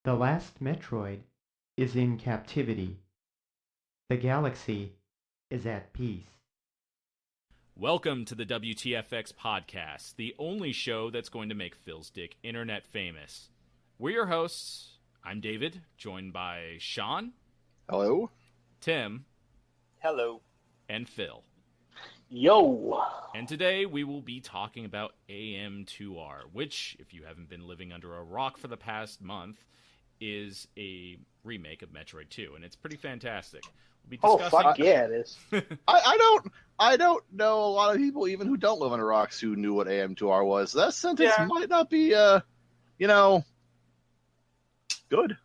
The last Metroid is in captivity. The galaxy is at peace. Welcome to the Wtfx podcast, the only show that's going to make Phil's dick internet famous. We're your hosts. I'm David, joined by Sean. Hello. Tim. Hello. And Phil. Yo. And today we will be talking about AM2R, which, if you haven't been living under a rock for the past month, is a remake of Metroid 2, and it's pretty fantastic. We'll be discussing... Oh, fuck yeah, it is. I don't know a lot of people, even who don't live under rocks, who knew what AM2R was. That sentence might not be, good.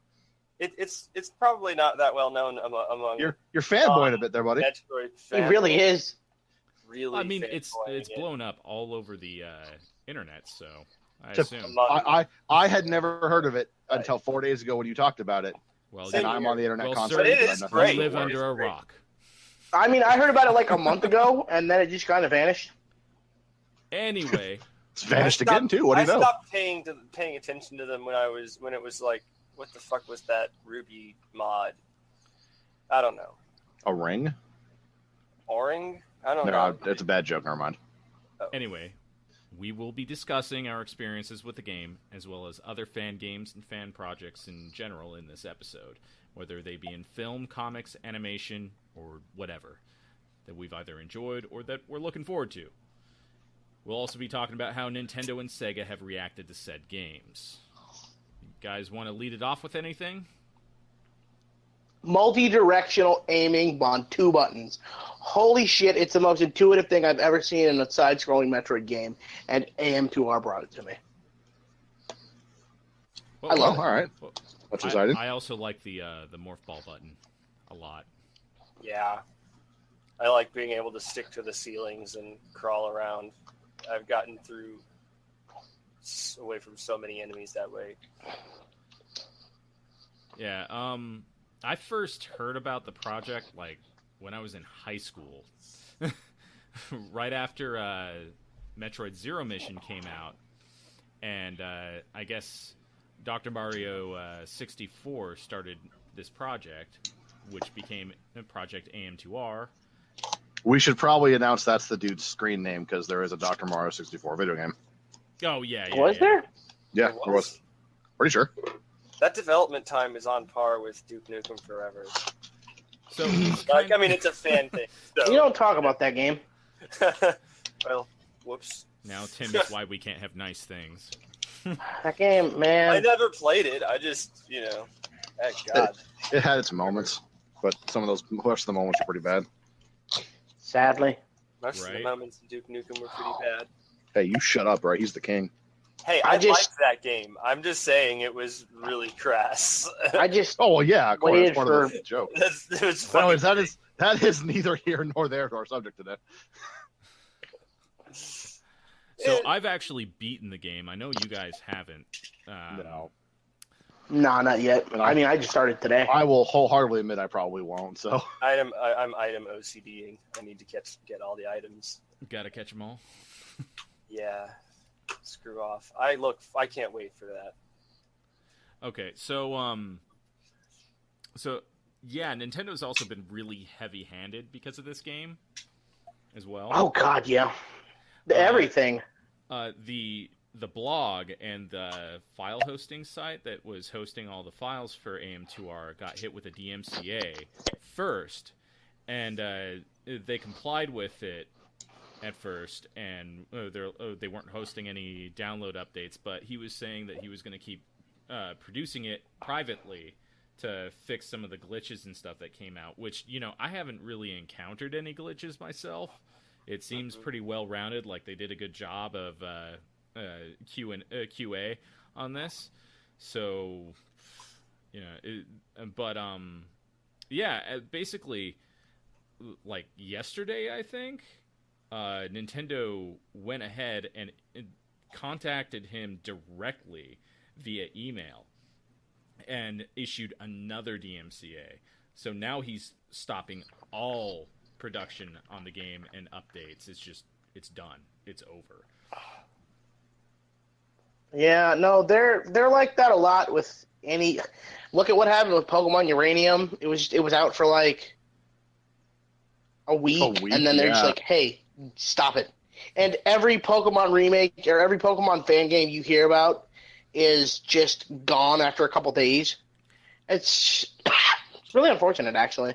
It's probably not that well known among you're fanboying a bit there, buddy. Metroid It really is. Really, I mean, it's blown up all over the internet, so I To- assume. I had never heard of it until 4 days ago when you talked about it. Well, And I'm on the internet well, constantly. But it is you great. live It under is a great. rock. I mean, I heard about it like a month ago, and then it just kind of vanished. Anyway, It's vanished I stopped- again too. What do you know? I stopped paying attention to them when it was like, what the fuck was that Ruby mod? I don't know. A ring? Oring? I don't No, know. it's a bad joke. Never mind. anyway, we will be discussing our experiences with the game, as well as other fan games and fan projects in general in this episode, whether they be in film, comics, animation, or whatever, that we've either enjoyed or that we're looking forward to. We'll also be talking about how Nintendo and Sega have reacted to said games. You guys want to lead it off with anything? Multi-directional aiming on two buttons. Holy shit, it's the most intuitive thing I've ever seen in a side-scrolling Metroid game, and AM2R brought it to me. I love it. All right. Well, That's exciting. I also like the morph ball button a lot. Yeah. I like being able to stick to the ceilings and crawl around. I've gotten through away from so many enemies that way. Yeah, I first heard about the project, like, when I was in high school. Right after Metroid Zero Mission came out. And I guess Dr. Mario 64 started this project, which became Project AM2R. We should probably announce that's the dude's screen name because there is a Dr. Mario 64 video game. Oh, yeah. Was there? Yeah, there was. Pretty sure. That development time is on par with Duke Nukem Forever. So It's a fan thing. So. You don't talk about that game. Well, whoops. Now Tim is why we can't have nice things. That game, I man. never played it. I just, thank God. It had its moments, but some of the moments are pretty bad. Sadly. Most of the Right. moments in Duke Nukem were pretty bad. Hey, you shut up, right? He's the king. Hey, I liked that game. I'm just saying it was really crass. I just Oh well, yeah, of course. Waited It's part for- of the joke. It was Anyways, funny. that is neither here nor there to our subject today. So I've actually beaten the game. I know you guys haven't. No, Nah, not yet. I mean, I just started today. I will wholeheartedly admit I probably won't. So I'm item OCDing. I need to get all the items. Gotta catch them all. Yeah. Screw off. I can't wait for that. Okay, so yeah, Nintendo's also been really heavy-handed because of this game as well. Oh, God, yeah. Everything. The blog and the file hosting site that was hosting all the files for AM2R got hit with a DMCA first, and they complied with it at first, and they weren't hosting any download updates, but he was saying that he was going to keep producing it privately to fix some of the glitches and stuff that came out, which, I haven't really encountered any glitches myself. It seems pretty well-rounded, like they did a good job of QA on this. So, basically, like yesterday, I think, Nintendo went ahead and contacted him directly via email and issued another DMCA. So now he's stopping all production on the game and updates. It's done. It's over. Yeah, no, they're like that a lot with Look at what happened with Pokemon Uranium. It was out for like a week, and then they're just like, hey, stop it. And every Pokemon remake or every Pokemon fan game you hear about is just gone after a couple days. It's really unfortunate, actually.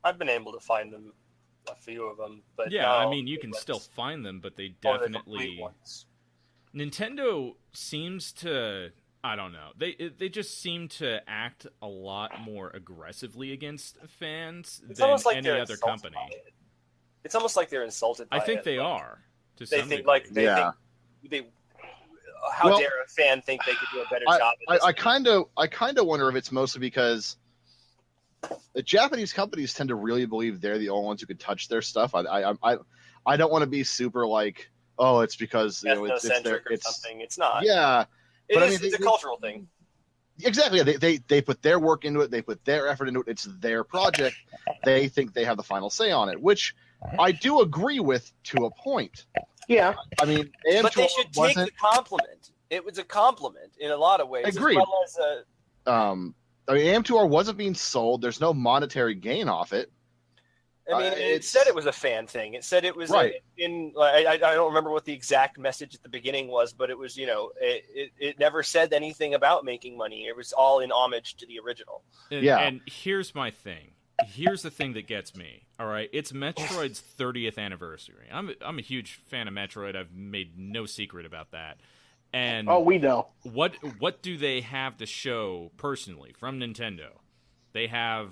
I've been able to find them, a few of them, but yeah, no, I mean, you can still find them, but they definitely. Ones. Nintendo seems to, I don't know, they just seem to act a lot more aggressively against fans than like any other company. It's almost like they're insulted by it. I think they are. To they some think degree. like they think how dare a fan think they could do a better job at this? I kind of wonder if it's mostly because the Japanese companies tend to really believe they're the only ones who could touch their stuff. I don't want to be super like, oh, it's because it's something. It's not. Yeah, it's a cultural thing. Exactly. They put their work into it. They put their effort into it. It's their project. They think they have the final say on it, which I do agree with to a point. Yeah. I mean, but they should take the compliment. It was a compliment in a lot of ways. Agreed. As well as I mean, AM2R wasn't being sold. There's no monetary gain off it. I mean, it said it was a fan thing. It said it was right. I don't remember what the exact message at the beginning was, but it was, it never said anything about making money. It was all in homage to the original. And here's my thing. Here's the thing that gets me. All right, it's Metroid's 30th anniversary. I'm a huge fan of Metroid. I've made no secret about that. And we know. What do they have to show personally from Nintendo? They have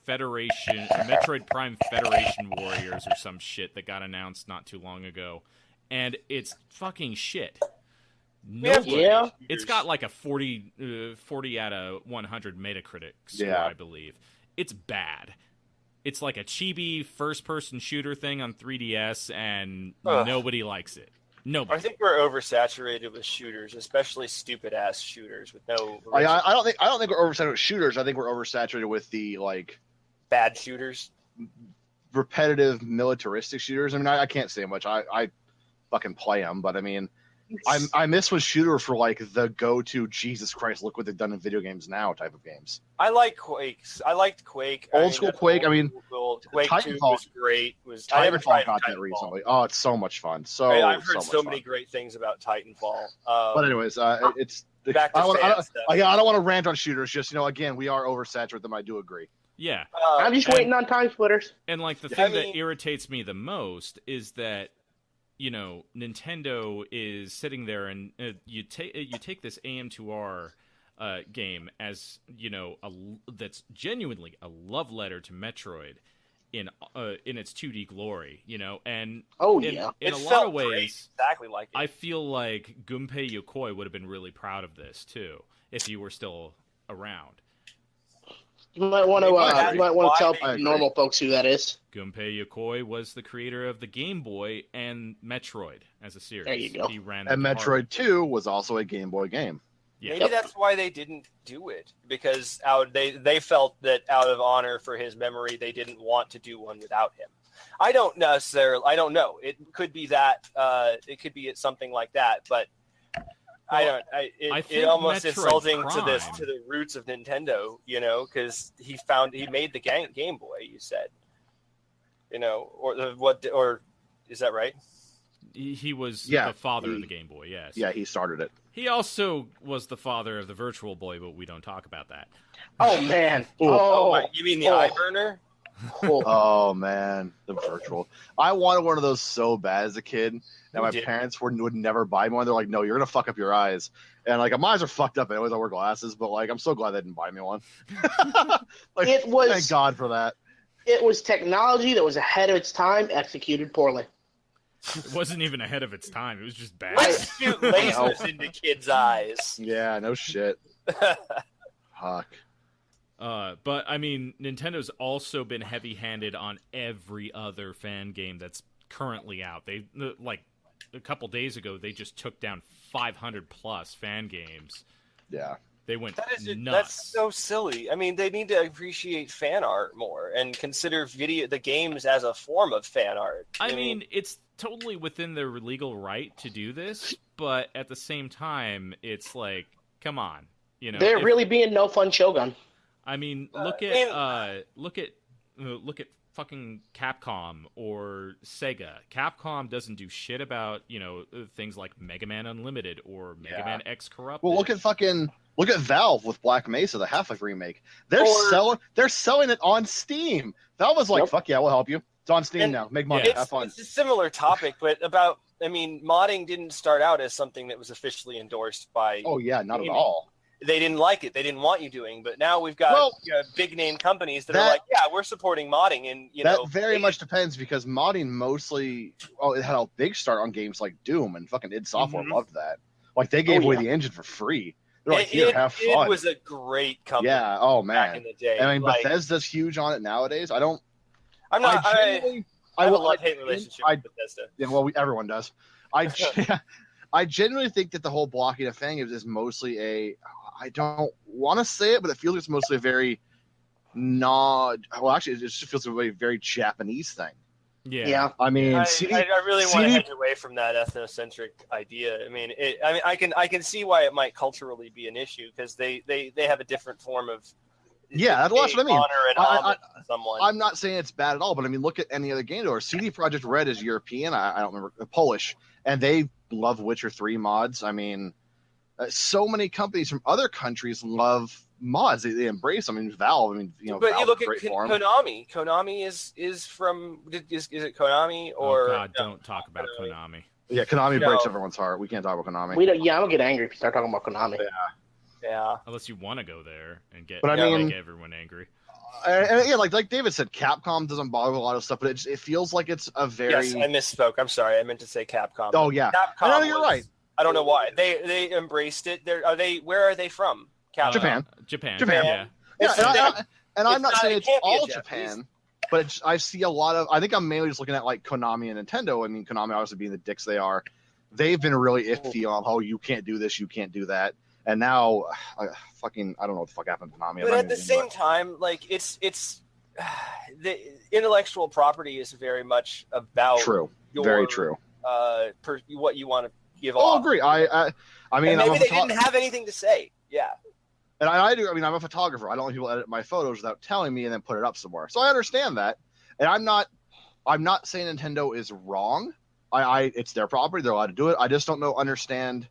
Metroid Prime Federation Warriors or some shit that got announced not too long ago, and it's fucking shit. Yeah. It's got like a 40 out of 100 Metacritic score, I believe. It's bad. It's like a chibi first-person shooter thing on 3DS, and nobody likes it. Nobody. I think we're oversaturated with shooters, especially stupid-ass shooters with no. I don't think we're oversaturated with shooters. I think we're oversaturated with the bad shooters, repetitive militaristic shooters. I mean, I can't say much. I fucking play them, but I mean, I miss when shooter for the go-to Jesus Christ, look what they've done in video games now type of games. I like Quakes. I liked Quake. Old school Quake. I mean, Quake 2 was great. Titanfall got that recently. Oh, it's so much fun. I've heard so many great things about Titanfall. But anyways, it's back to I don't want to rant on shooters. Just again, we are oversaturated with them. I do agree. Yeah, I'm just waiting on time splitters. And the thing that irritates me the most is that Nintendo is sitting there and you take this AM2R game as that's genuinely a love letter to Metroid in its 2D glory, and in a lot of ways, exactly like it. I feel like Gunpei Yokoi would have been really proud of this too if you were still around. You might want to tell normal folks who that is. Gunpei Yokoi was the creator of the Game Boy and Metroid as a series. There you go. He ran and Metroid 2 was also a Game Boy game. Yeah. Maybe that's why they didn't do it, because they felt that out of honor for his memory, they didn't want to do one without him. I don't know. It could be that. It could be something like that, but. Well, it's almost Metroid insulting Prime, to the roots of Nintendo, because he made the Game Boy. You said, or is that right? He was the father of the Game Boy. Yes. Yeah, he started it. He also was the father of the Virtual Boy, but we don't talk about that. Oh man! You mean the iBurner? Oh man, the Virtual. I wanted one of those so bad as a kid. Now my parents would never buy me one. They're like, "No, you're gonna fuck up your eyes." And my eyes are fucked up. Anyways, I wear glasses, but I'm so glad they didn't buy me one. Thank God for that. It was technology that was ahead of its time, executed poorly. It wasn't even ahead of its time. It was just bad. Let's shoot lasers into kids' eyes. Yeah, no shit. Fuck. But I mean, Nintendo's also been heavy-handed on every other fan game that's currently out. They a couple days ago, they just took down 500 plus fan games. Yeah, they went nuts. That's so silly. I mean, they need to appreciate fan art more and consider the games as a form of fan art. I mean, it's totally within their legal right to do this, but at the same time, it's come on, You know, They're really being no fun Shogun. I mean, look at fucking Capcom or Sega. Capcom doesn't do shit about, things like Mega Man Unlimited or Mega Man X Corrupted. Well, look at Valve with Black Mesa, the Half-Life remake. They're selling it on Steam. Valve was like, "Fuck yeah, we'll help you. It's on Steam now. Make money. Have fun." It's a similar topic, but modding didn't start out as something that was officially endorsed by. Oh yeah, not at all. They didn't like it. They didn't want you doing. But now we've got big name companies that are like, yeah, we're supporting modding. And that very much depends, because modding mostly, it had a big start on games like Doom, and fucking id Software loved that. Like they gave away the engine for free. They're like, "Here, have fun." It was a great company. Yeah. Oh man. Back in the day. I mean, Bethesda's huge on it nowadays. I have a love-hate relationship with Bethesda. Yeah, well, everyone does. I genuinely think that the whole blocking thing is mostly I don't want to say it, but it feels like it's mostly a very it just feels like a very Japanese thing. Yeah. I mean, I really want to head away from that ethnocentric idea. I mean, I can see why it might culturally be an issue, because they have a different form of that's what I mean. Honor and homage to someone. I'm not saying it's bad at all, but I mean, look at any other game. Or CD Projekt Red is European. I don't remember, Polish, and they love Witcher 3 mods. I mean, so many companies from other countries love mods. They embrace them. I mean, Valve. But Valve you look at form. Konami. Konami is from. Is it Konami or? Oh God, don't talk about Konami. Yeah, Konami breaks everyone's heart. We can't talk about Konami. I'm gonna get angry if you start talking about Konami. Yeah. Unless you want to go there and make everyone angry. And like David said, Capcom doesn't bother with a lot of stuff, but it feels like it's a very. Yes, I misspoke. I'm sorry. I meant to say Capcom. Oh yeah. Capcom. No, you're right. I don't know why they embraced it. Where are they from? Japan. Yeah. And I'm not saying it's all Japan, but I see a lot of. I think I'm mainly just looking at like Konami and Nintendo. I mean, Konami obviously being the dicks they are, they've been really iffy on, "Oh, you can't do this, you can't do that." And now, I don't know what the fuck happened to Konami. But at the same time, like it's the intellectual property is very much about very true. What you want to give off. Oh, agree. I mean, maybe they didn't have anything to say. Yeah. And I do. I mean, I'm a photographer. I don't want people to edit my photos without telling me and then put it up somewhere. So I understand that. And I'm not saying Nintendo is wrong. It's their property. They're allowed to do it. I just don't understand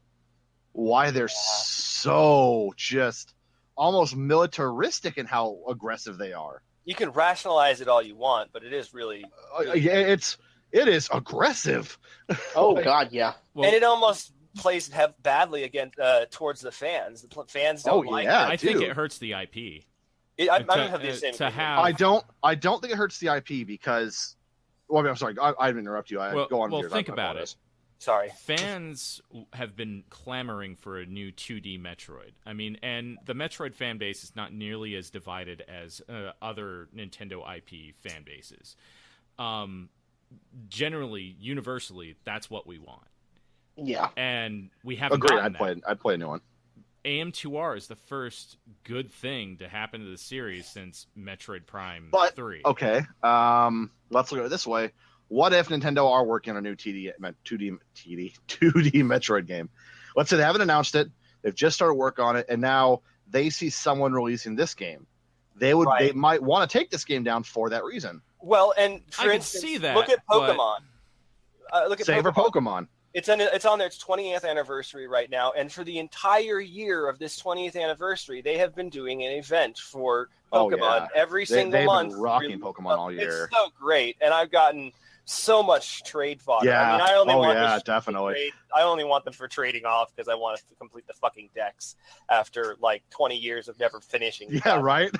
why they're so just almost militaristic in how aggressive they are. You can rationalize it all you want, but it is really it is aggressive. Oh God, yeah. Well, and it almost plays badly against towards the fans. The fans don't like it. I think it hurts the IP. I don't have the same. I don't think it hurts the IP because. Well, I'm sorry. I didn't interrupt you. Go on. Well, think about it. Sorry. Fans have been clamoring for a new 2D Metroid. I mean, and the Metroid fan base is not nearly as divided as other Nintendo IP fan bases. Generally, universally, that's what we want. Yeah. And we haven't gotten that. I'd play a new one. AM2R is the first good thing to happen to the series since Metroid Prime 3. Okay, let's look at it this way. What if Nintendo are working on a new 2D Metroid game? Let's say they haven't announced it. They've just started work on it, and now they see someone releasing this game. They might want to take this game down for that reason. Well, and for I instance, can see that, look at Pokemon. For Pokemon. It's on its 20th anniversary right now, and for the entire year of this 20th anniversary, they have been doing an event for Pokemon every single month. They've been rocking Pokemon all year. It's so great, and I've gotten so much trade fodder. Yeah. I mean, I only want definitely. I only want them for trading off because I want us to complete the fucking decks after like 20 years of never finishing. Yeah, right.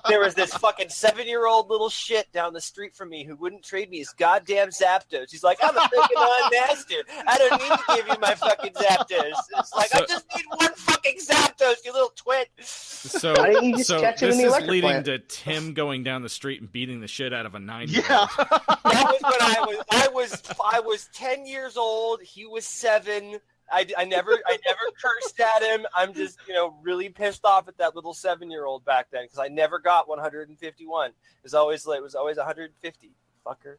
There was this fucking 7-year-old little shit down the street from me who wouldn't trade me his goddamn Zapdos. He's like, I'm a Pokemon master. I don't need to give you my fucking Zapdos. It's like, I just need one fucking Zapdos, you little twit. So this is leading to Tim going down the street and beating the shit out of a 9-year-old. Yeah. That was when I was 10 years old. He was 7. I never cursed at him. I'm just, really pissed off at that little 7-year-old back then because I never got 151. It was always 150. Fucker.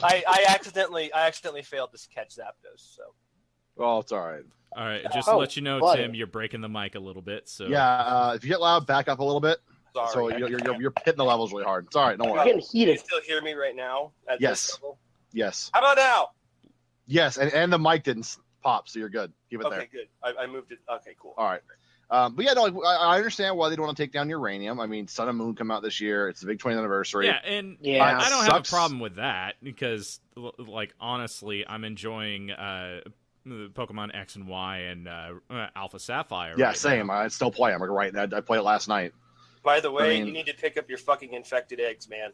I accidentally failed to catch Zapdos. So. Oh, it's all right. All right, just to let you know, buddy. Tim, you're breaking the mic a little bit. So Yeah, if you get loud, back up a little bit. Sorry. So you're hitting the levels really hard. It's all right. Don't You're worry. getting Can you heated. still hear me right now? At Yes. This level? Yes. How about now? Yes, and the mic didn't pop, so you're good. Keep it there. Okay, good. I moved it. Okay, cool. All right. But yeah, no, I understand why they don't want to take down Uranium. I mean, Sun and Moon come out this year. It's the big 20th anniversary. yeah, and Yeah. I don't have a Sucks. problem with that because, like, honestly, I'm enjoying Pokemon X and Y and Alpha Sapphire. Yeah, right same. now. I still play them. I played it last night. By the way, I mean- you need to pick up your fucking infected eggs, man.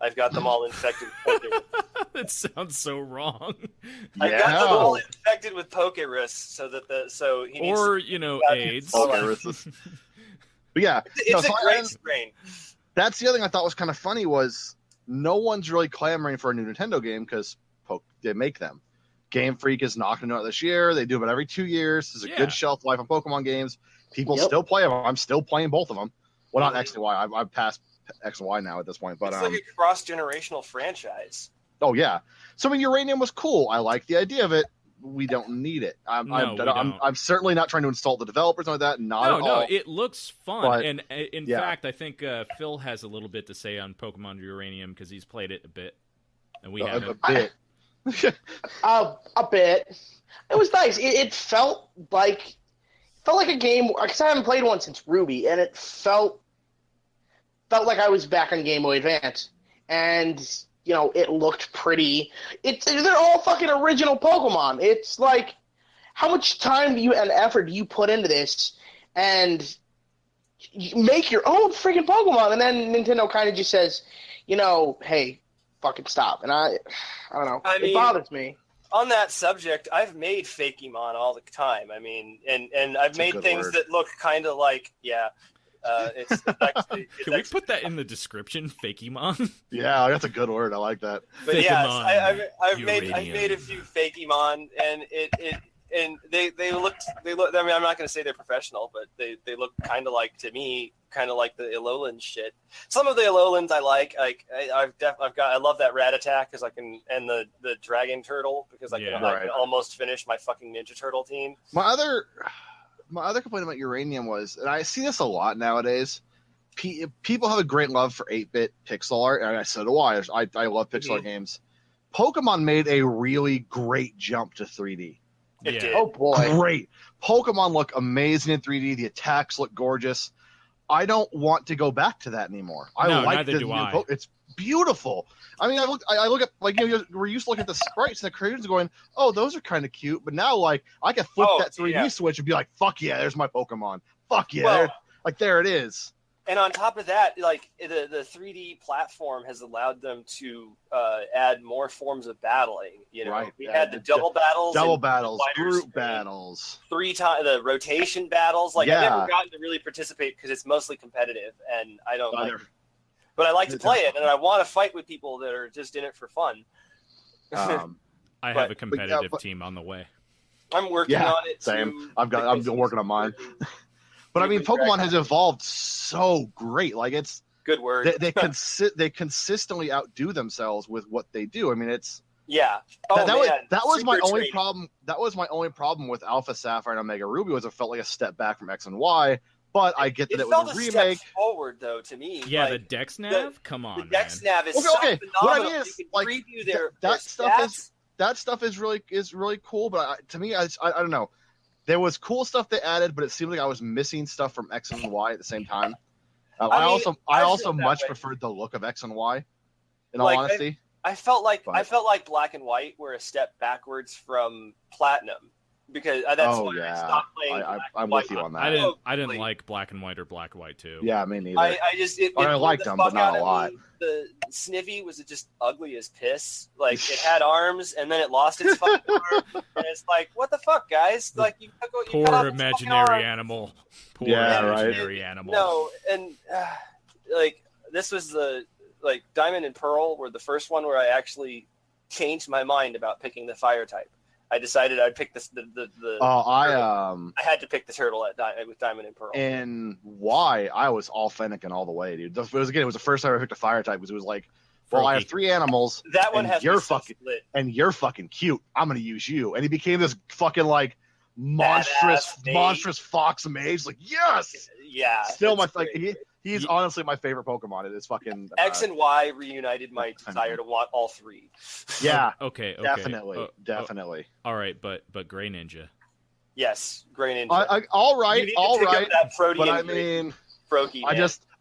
I've got them all infected with Pokerus. That sounds so wrong. I've got them all infected with Pokerus, so he needs Or to AIDS. Pokerus. But yeah, It's no, a great strain. that's the other thing I thought was kind of funny was no one's really clamoring for a new Nintendo game because they make them. Game Freak is knocking them out this year. They do it every 2 years. There's a Yeah. good shelf life on Pokemon games. People Yep. still play them. I'm still playing both of them. Well, not Mhm. X and Y. I've passed X and Y now at this point. But It's like a cross-generational franchise. oh yeah. So I mean, Uranium was cool. I like the idea of it. We don't need it. No, we don't. I'm certainly not trying to insult the developers like that. Not No, at no, all. it looks fun, But, and in yeah. fact, I think Phil has a little bit to say on Pokemon Uranium because he's played it a bit, and we a haven't. bit. A bit. It was nice. It felt like a game because I haven't played one since Ruby, and it felt like I was back on Game Boy Advance, and it looked pretty. They're all fucking original Pokemon. It's like how much time and effort do you put into this, and you make your own freaking Pokemon, and then Nintendo kind of just says, hey, fucking stop. And I don't know. It bothers me. On that subject, I've made Fakemon all the time. I mean, and I've That's a made good things word. that look kind of like, it's actually, Can we put that in the description, Fakemon? Yeah, that's a good word. I like that. But yeah, Fakemon, I've made Uranium. a few Fakemon, and they look. I mean, I'm not going to say they're professional, but they look kind of like, to me, kind of like the Alolan shit. Some of the Alolans I like I love that Rat Attack because I can, and the Dragon Turtle because I can almost finish my fucking Ninja Turtle team. My other complaint about Uranium was, and I see this a lot nowadays. People have a great love for 8-bit pixel art, and so do I. I love pixel art games. Pokemon made a really great jump to 3D. It Yeah. did. Oh boy. Great. Pokemon look amazing in 3D. The attacks look gorgeous. I don't want to go back to that anymore. No, like neither the do new I. It's beautiful. I mean, I look at, like, we're used to looking at the sprites and the creators going, oh, those are kind of cute. But now, like, I can flip that 3D switch and be like, fuck yeah, there's my Pokemon. Fuck yeah. There it is. And on top of that, like the 3D platform has allowed them to add more forms of battling. Right. We had the double battles, Group battles, 3 times the rotation battles. Like I've Yeah. never gotten to really participate because it's mostly competitive, and I don't like Either. it. But I like to play it, and I want to fight with people that are just in it for fun. I have a competitive team on the way. I'm working on it. Same. Too, I'm working on mine. But I mean, Pokemon has evolved so great. Like it's good word. They consistently outdo themselves with what they do. I mean, it's that was my only problem. That was my only problem with Alpha Sapphire and Omega Ruby was it felt like a step back from X and Y. But I get that it was a remake. Step forward though to me. Yeah, like, the Dex Nav. Come on, the Dex Nav is okay. so What I phenomenal. mean is, you can like, preview their that stuff is really cool. But to me, I don't know. There was cool stuff they added, but it seemed like I was missing stuff from X and Y at the same time. I also much preferred the look of X and Y. In all honesty, I felt like Black and White were a step backwards from Platinum because that's why I stopped playing. I'm with you on that. I didn't like Black and White or Black and White 2. Yeah, me neither. I liked them, but not a lot. The Snivy was just ugly as piss. Like it had arms, and then it lost its fucking arm, and it's like, what the fuck, guys? Like you poor imaginary animal. Poor imaginary animal. No, and like this was Diamond and Pearl were the first one where I actually changed my mind about picking the fire type. I decided I'd pick I had to pick the turtle with Diamond and Pearl. And why I was all Fennekin all the way, dude. It was the first time I picked a fire type because it was like well, I have 3 animals. That one and has you're to be fucking split. and you're fucking cute. I'm gonna use you. And he became this fucking like monstrous fox mage. Like yes, yeah. Still my like he's honestly my favorite Pokemon. It is fucking X and Y reunited my desire to want all 3. Yeah. Okay. Definitely. All right, but Gray Ninja. Yes, Gray Ninja. All right. That but I mean, Brokey,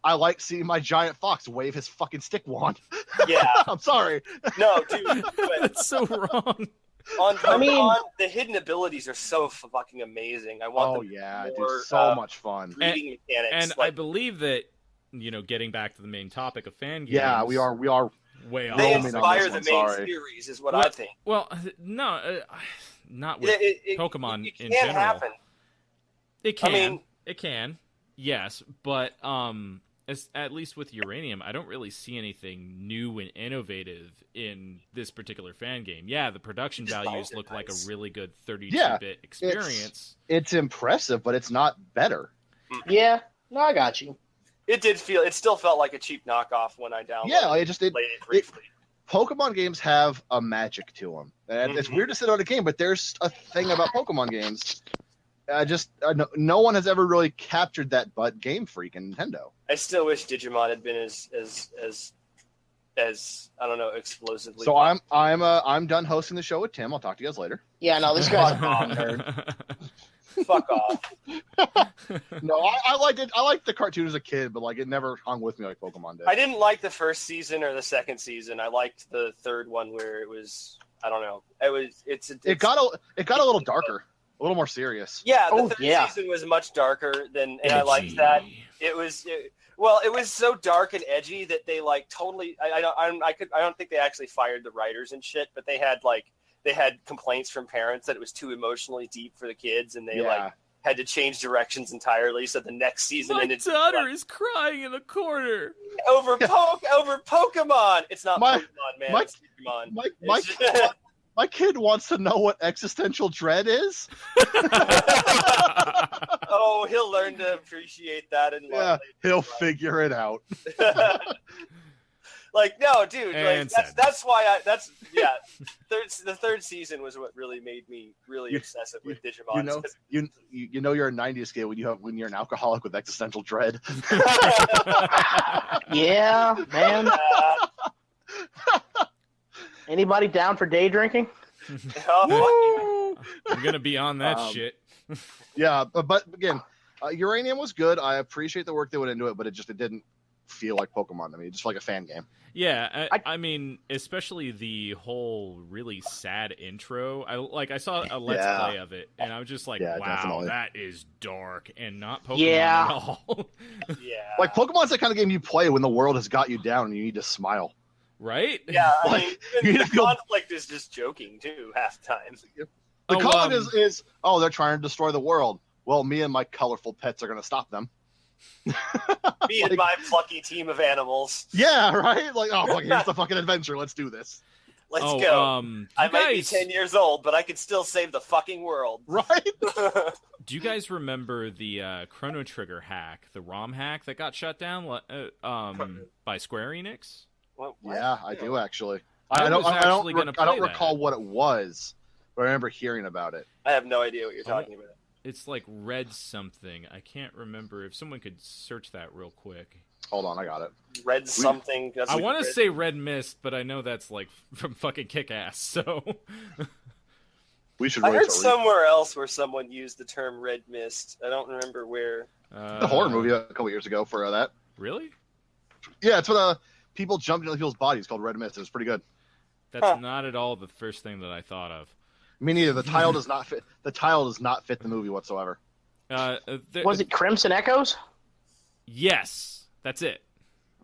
I like seeing my giant fox wave his fucking stick wand. Yeah. I'm sorry. No, dude. That's so wrong. On Pokemon, the hidden abilities are so fucking amazing. I want dude, so much fun. Reading mechanics. And I believe that, getting back to the main topic of fan games. Yeah, we are way off. They inspire the main series, is what I think. Well, no, not with Pokemon in general. It can happen. It can. I mean, it can. Yes, but at least with Uranium, I don't really see anything new and innovative in this particular fan game. Yeah, the production values look like a really good 32-bit experience. It's impressive, but it's not better. Yeah, no, I got you. It still felt like a cheap knockoff when I downloaded it. Played it briefly. Pokemon games have a magic to them. And it's weird to sit on a game, but there's a thing about Pokemon games. No one has ever really captured that but Game Freak and Nintendo. I still wish Digimon had been as I don't know, explosively. So I'm done hosting the show with Tim. I'll talk to you guys later. Yeah, no, this guy's a bomb nerd. Fuck off. No, I liked it. I liked the cartoon as a kid, but like it never hung with me like Pokemon did. I didn't like the first season or the second season. I liked the third one where it was, I don't know. It got a little darker. A little more serious. Yeah, the third season was much darker and I liked that. It was so dark and edgy that they like totally. I don't think they actually fired the writers and shit, but they had complaints from parents that it was too emotionally deep for the kids, and they had to change directions entirely. So the next season, my daughter is crying in the corner over Pokemon. It's not Pokemon, man. It's Digimon. My kid wants to know what existential dread is. Oh, he'll learn to appreciate that in life. He'll figure it out. Like, no, dude. Like, that's why the third season was what really made me really obsessive with Digimon. You know you're a '90s kid when you're an alcoholic with existential dread. Yeah, man. Anybody down for day drinking? I'm gonna be on that shit. Yeah, but again, Uranium was good. I appreciate the work they went into it, but it didn't feel like Pokemon to me. It just felt like a fan game. Yeah, I mean, especially the whole really sad intro. I saw a Let's Play of it, and I was just like, wow, definitely. That is dark and not Pokemon at all. Yeah. Like, Pokemon's the kind of game you play when the world has got you down and you need to smile. Right? Yeah, I mean, the conflict is just joking, too, half the time. The conflict is, they're trying to destroy the world. Well, me and my colorful pets are going to stop them. Me and my plucky team of animals. Yeah, right? Like, here's the fucking adventure. Let's do this. Let's go. I might be 10 years old, but I could still save the fucking world. Right? Do you guys remember the Chrono Trigger hack, the ROM hack that got shut down by Square Enix? What? Yeah, I do actually. I don't recall what it was, but I remember hearing about it. I have no idea what you're talking about. It's like Red something. I can't remember. If someone could search that real quick. Hold on, I got it. Red something. I want to say Red Mist, but I know that's like from fucking Kick-Ass, so... We should. I heard somewhere else where someone used the term Red Mist. I don't remember where. The horror movie a couple years ago for that. Really? Yeah, it's when people jumped into people's bodies called Red Mist. It was pretty good. That's not at all the first thing that I thought of. Me neither. The title does not fit. The title does not fit the movie whatsoever. Was it Crimson Echoes? Yes, that's it.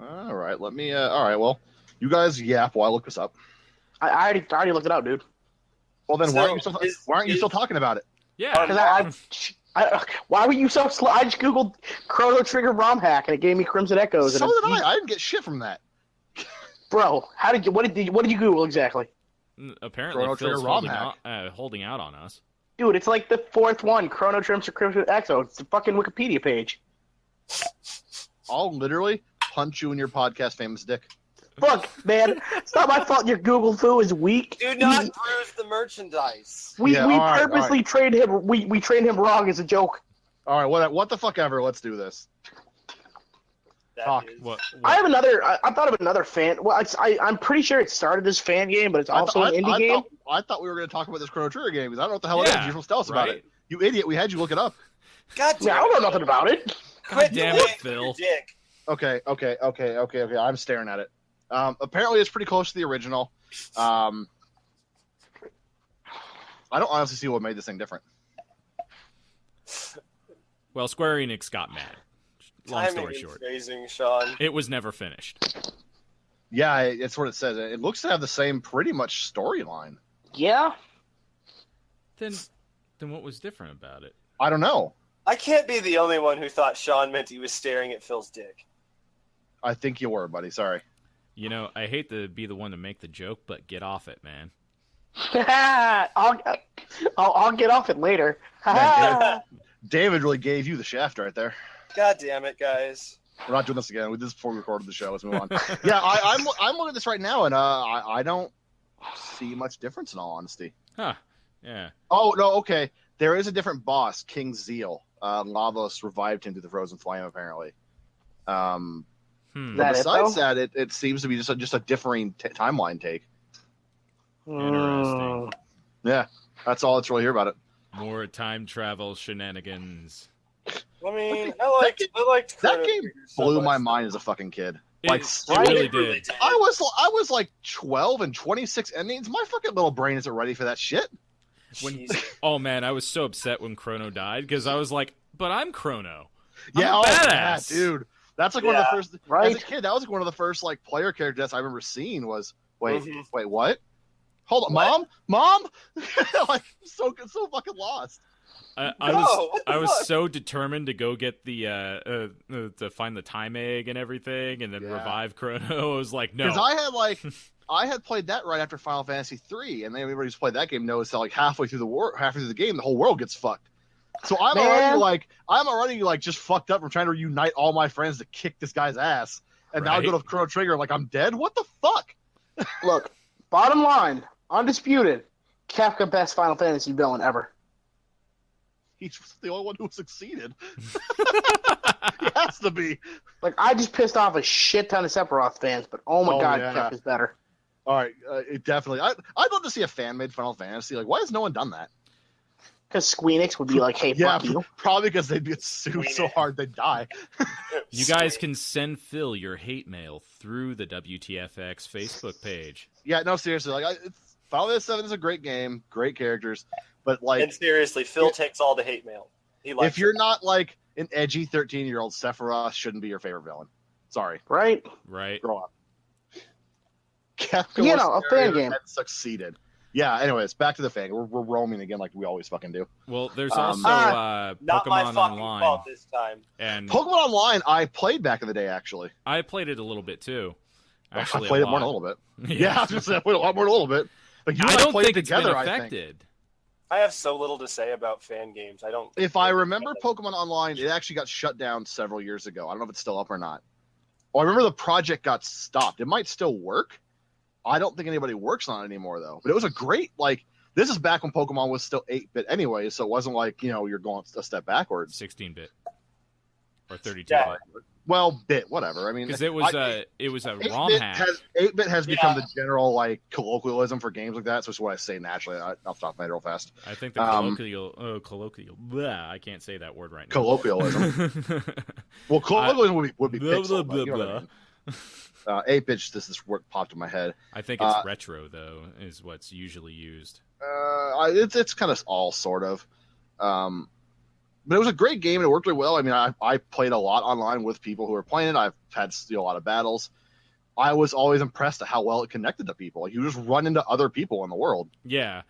All right, let me. All right, well, you guys yap while I look this up. I already looked it up, dude. Well, then why aren't you still talking about it? Yeah. Why were you so slow? I just googled Chrono Trigger ROM hack and it gave me Crimson Echoes. So did I. I didn't get shit from that. Bro, what did you Google exactly? Apparently, Chrono Phil's Trigger holding out on us. Dude, it's like the fourth one, Chrono Trigger Crimson Echoes. It's a fucking Wikipedia page. I'll literally punch you in your podcast famous dick. Look, man, it's not my fault your Google foo is weak. Do not bruise the merchandise. We purposely all right. trained him. We trained him wrong as a joke. All right, what the fuck ever. Let's do this. Talk. What? I have another. I thought of another fan. Well, I'm pretty sure it started as fan game, but it's also an indie game. I thought we were going to talk about this Chrono Trigger game because I don't know what the hell it is. You're supposed to tell us about it. You idiot! We had you look it up. God damn I don't know nothing about it. God damn it, Phil. Dick. Okay. I'm staring at it. Apparently, it's pretty close to the original. I don't honestly see what made this thing different. Well, Square Enix got mad. Long story short, phrasing, Sean. it was never finished. Yeah, it's what it says. It looks to have the same pretty much storyline. Yeah. Then what was different about it? I don't know. I can't be the only one who thought Sean meant he was staring at Phil's dick. I think you were, buddy. Sorry. You know, I hate to be the one to make the joke, but get off it, man. I'll get off it later. David really gave you the shaft right there. God damn it, guys. We're not doing this again. We did this before we recorded the show. Let's move on. Yeah, I'm looking at this right now, and I don't see much difference in all honesty. Huh. Yeah. Oh, no, okay. There is a different boss, King Zeal. Lavos revived him to the Frozen Flame, apparently. But besides that, it seems to be just a differing timeline take. Interesting. Yeah, that's all that's really here about it. More time travel shenanigans. I mean, I liked That Chrono game Trigger so blew much. my mind as a fucking kid. Like, It really did. I was like 12 and 26 endings. My fucking little brain isn't ready for that shit. Oh man, I was so upset when Chrono died because I was like, "But I'm Chrono." Yeah, I'm a badass, dude. That's like one of the first. Right. As a kid, that was like one of the first like player character deaths I remember seeing. Was wait, what? Hold on, What? mom. Like so fucking lost. I was so determined to go get the to find the time egg and everything, and then revive Chrono. I was like, no, because I had played that right after Final Fantasy 3, and then everybody who's played that game knows that like halfway through the game, the whole world gets fucked. So I'm already just fucked up from trying to reunite all my friends to kick this guy's ass, and now I go to Chrono Trigger like I'm dead. What the fuck? Look, bottom line, undisputed, Capcom best Final Fantasy villain ever. He's the only one who succeeded. He has to be. Like, I just pissed off a shit ton of Sephiroth fans, but oh my god, Cap is better. All right, it definitely. I'd love to see a fan-made Final Fantasy. Like, why has no one done that? Because Squeenix would be like, hey, fuck you. Probably because they'd be sued so hard they'd die. You guys can send Phil your hate mail through the WTFX Facebook page. Yeah, no, seriously. Like, Final Fantasy 7 is a great game, great characters, but like, and seriously, Phil takes all the hate mail. He likes if you're not like an edgy 13-year-old, Sephiroth shouldn't be your favorite villain. Sorry. Right? Grow up. Capcom a fan game succeeded. Yeah. Anyways, back to the fan. We're roaming again like we always fucking do. Well, there's also not my Pokemon fucking Online fault this time. and Pokemon Online, I played back in the day. Actually, I played it a little bit too. Actually, I played it more than a little bit. Yeah, I was just saying I played a lot more than a little bit. Like, you and I don't played think it's together. been I think. affected. I have so little to say about fan games. I don't. If I remember Pokemon Online, it actually got shut down several years ago. I don't know if it's still up or not. Oh, I remember the project got stopped. It might still work. I don't think anybody works on it anymore, though. But it was a great, like, this is back when Pokemon was still 8-bit anyway, so it wasn't like, you're going a step backwards. 16-bit or 32-bit. Yeah. Well, bit, whatever. I mean, because it was a ROM hack. 8-bit has become the general, like, colloquialism for games like that, so it's what I say naturally. Off the top of my head real fast. I think the colloquial. Blah, I can't say that word right now. Colloquialism. Well, colloquialism would be pixel, but you know what I mean. 8-bit, this word popped in my head. I think it's retro, though, is what's usually used. It's kind of all sort of. But it was a great game, and it worked really well. I mean, I played a lot online with people who were playing it. I've had a lot of battles. I was always impressed at how well it connected to people. Like, you just run into other people in the world. Yeah.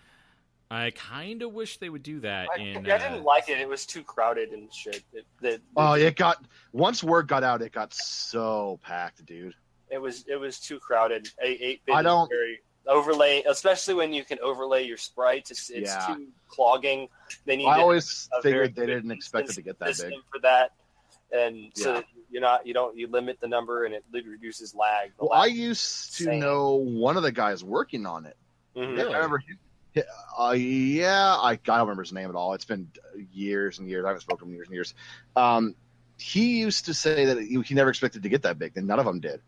I kind of wish they would do that. I didn't like it. It was too crowded and shit. Once word got out, it got so packed, dude. It was too crowded. 8-bit I don't. Very overlay, especially when you can overlay your sprites. It's too clogging. They need. I always figured they didn't expect it to get that big for that, and so You limit the number and it reduces lag. Well, I used to know one of the guys working on it. Mm-hmm. I remember. I don't remember his name at all. It's been years and years. I haven't spoken to him in years and years. He used to say that he never expected to get that big, and none of them did.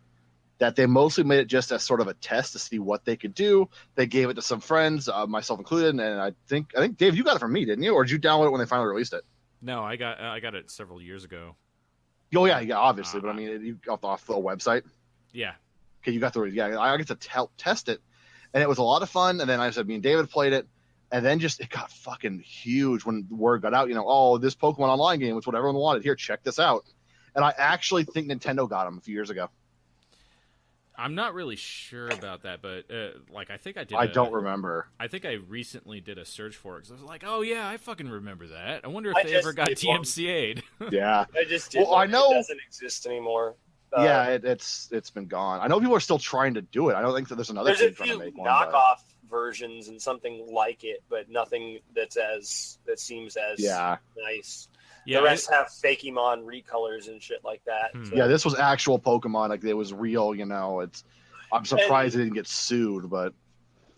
That they mostly made it just as sort of a test to see what they could do. They gave it to some friends, myself included, and I think Dave, you got it from me, didn't you? Or did you download it when they finally released it? No, I got it several years ago. Oh yeah, obviously, but I mean, you got off the website. Yeah. Okay, you got I get to help test it, and it was a lot of fun. And then I said, me and David played it, and then it got fucking huge when the word got out. This Pokemon Online game was what everyone wanted. Here, check this out. And I actually think Nintendo got them a few years ago. I'm not really sure about that, but I think I did. I don't remember. I think I recently did a search for it because I was like, "Oh yeah, I fucking remember that." I wonder if they ever got DMCA'd. Yeah, I just did. Well, I know it doesn't exist anymore. Yeah, it's been gone. I know people are still trying to do it. I don't think that there's another. There's a few knockoff versions and something like it, but nothing that seems as nice. Yeah, the rest have Fakemon recolors and shit like that. So. Yeah, this was actual Pokemon. Like, it was real, I'm surprised they didn't get sued, but...